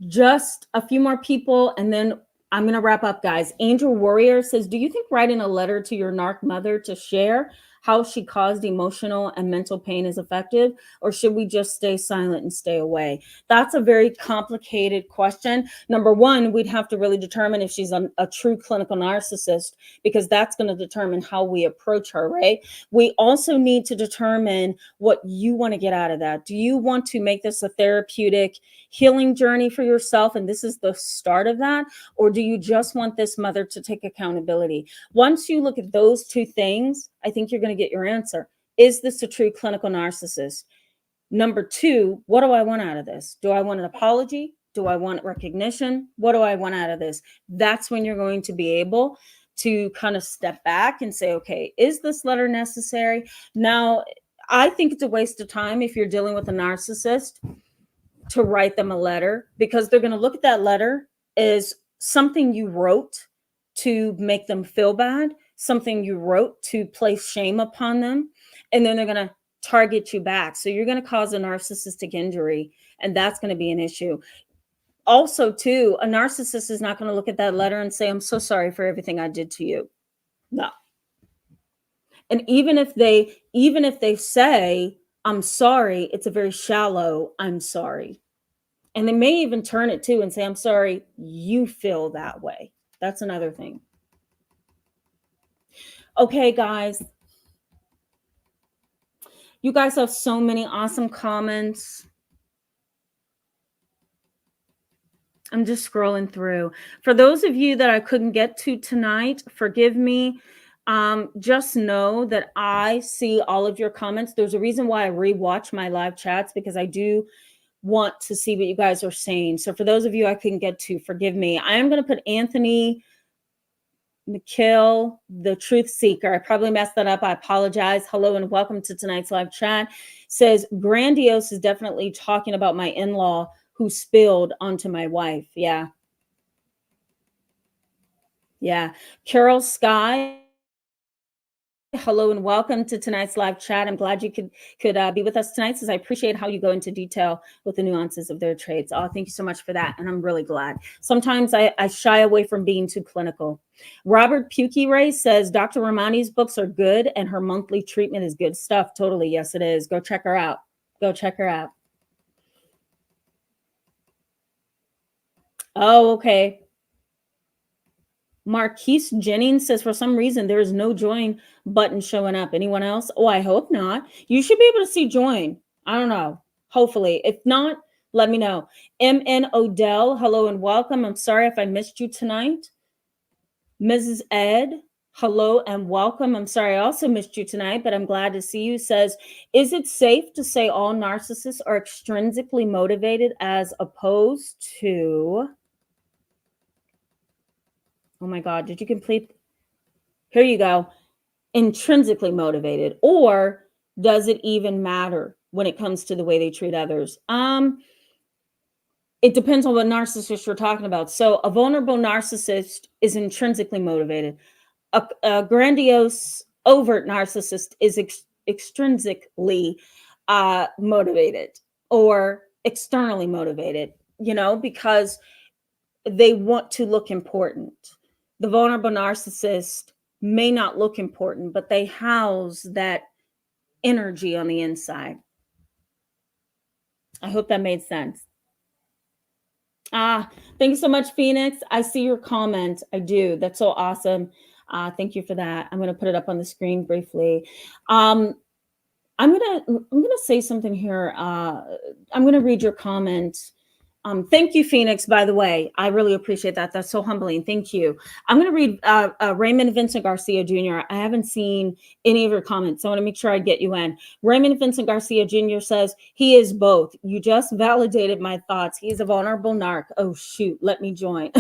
Just a few more people, and then I'm going to wrap up, guys. Angel Warrior says, do you think writing a letter to your narc mother to share how she caused emotional and mental pain is effective, or should we just stay silent and stay away? That's a very complicated question. Number one, we'd have to really determine if she's a true clinical narcissist, because that's going to determine how we approach her, right? We also need to determine what you want to get out of that. Do you want to make this a therapeutic healing journey for yourself, and this is the start of that? Or do you just want this mother to take accountability? Once you look at those two things, I think you're going to get your answer. Is this a true clinical narcissist? Number two, what do I want out of this? Do I want an apology? Do I want recognition? What do I want out of this? That's when you're going to be able to kind of step back and say, okay, is this letter necessary? Now, I think it's a waste of time if you're dealing with a narcissist to write them a letter, because they're going to look at that letter as something you wrote to make them feel bad, something you wrote to place shame upon them, and then they're going to target you back. So you're going to cause a narcissistic injury, and that's going to be an issue. Also, too, a narcissist is not going to look at that letter and say, I'm so sorry for everything I did to you. No. And even if they say, I'm sorry, it's a very shallow, I'm sorry. And they may even turn it too and say, I'm sorry, you feel that way. That's another thing. Okay, guys. You guys have so many awesome comments. I'm just scrolling through. For those of you that I couldn't get to tonight, forgive me. Just know that I see all of your comments. There's a reason why I rewatch my live chats, because I do want to see what you guys are saying. So for those of you I couldn't get to, forgive me. I am going to put Anthony McKill, the truth seeker. I probably messed that up. I apologize. Hello and welcome to tonight's live chat. Says grandiose is definitely talking about my in-law who spilled onto my wife. Yeah. Carol Sky, hello and welcome to tonight's live chat. I'm glad you could be with us tonight, since I appreciate how you go into detail with the nuances of their traits. Oh, thank you so much for that. And I'm really glad. Sometimes I shy away from being too clinical. Robert Pukey Ray says, Dr. Romani's books are good and her monthly treatment is good stuff. Totally. Yes, it is. Go check her out. Oh, okay. Marquise Jennings says, for some reason, there is no join button showing up. Anyone else? Oh, I hope not. You should be able to see join. I don't know. Hopefully. If not, let me know. MN Odell, hello and welcome. I'm sorry if I missed you tonight. Mrs. Ed, hello and welcome. I'm sorry I also missed you tonight, but I'm glad to see you. Says, is it safe to say all narcissists are extrinsically motivated as opposed to... Oh my God, did you complete? Here you go. Intrinsically motivated, or does it even matter when it comes to the way they treat others? It depends on what narcissist you're talking about. So a vulnerable narcissist is intrinsically motivated. A grandiose, overt narcissist is extrinsically motivated or externally motivated, because they want to look important. The vulnerable narcissist may not look important, but they house that energy on the inside. I hope that made sense. Thank you so much, Phoenix. I see your comment. I do. That's so awesome. Thank you for that. I'm going to put it up on the screen briefly. I'm gonna say something here. I'm gonna read your comment. Thank you, Phoenix, by the way. I really appreciate that. That's so humbling. Thank you. I'm going to read Raymond Vincent Garcia Jr. I haven't seen any of your comments, so I want to make sure I get you in. Raymond Vincent Garcia Jr. says, he is both. You just validated my thoughts. He's a vulnerable narc. Oh, shoot. Let me join.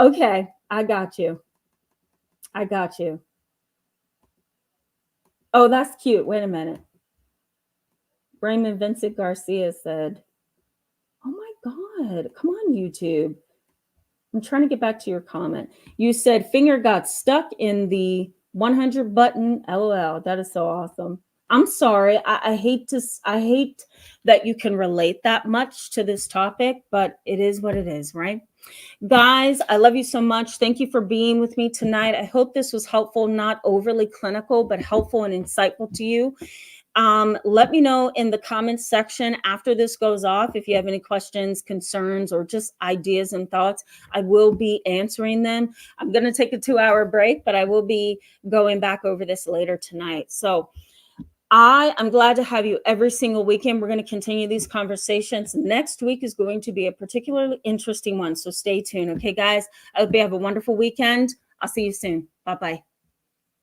Okay. I got you. Oh, that's cute. Wait a minute. Raymond Vincent Garcia said, oh my God, come on, YouTube. I'm trying to get back to your comment. You said finger got stuck in the 100 button. LOL. That is so awesome. I'm sorry. I hate that you can relate that much to this topic, but it is what it is, right? Guys, I love you so much. Thank you for being with me tonight. I hope this was helpful, not overly clinical, but helpful and insightful to you. Let me know in the comments section after this goes off if you have any questions, concerns, or just ideas and thoughts. I will be answering them. I'm going to take a 2-hour break, but I will be going back over this later tonight. So I am glad to have you every single weekend. We're going to continue these conversations. Next week is going to be a particularly interesting one. So stay tuned. Okay, guys, I hope you have a wonderful weekend. I'll see you soon. Bye-bye.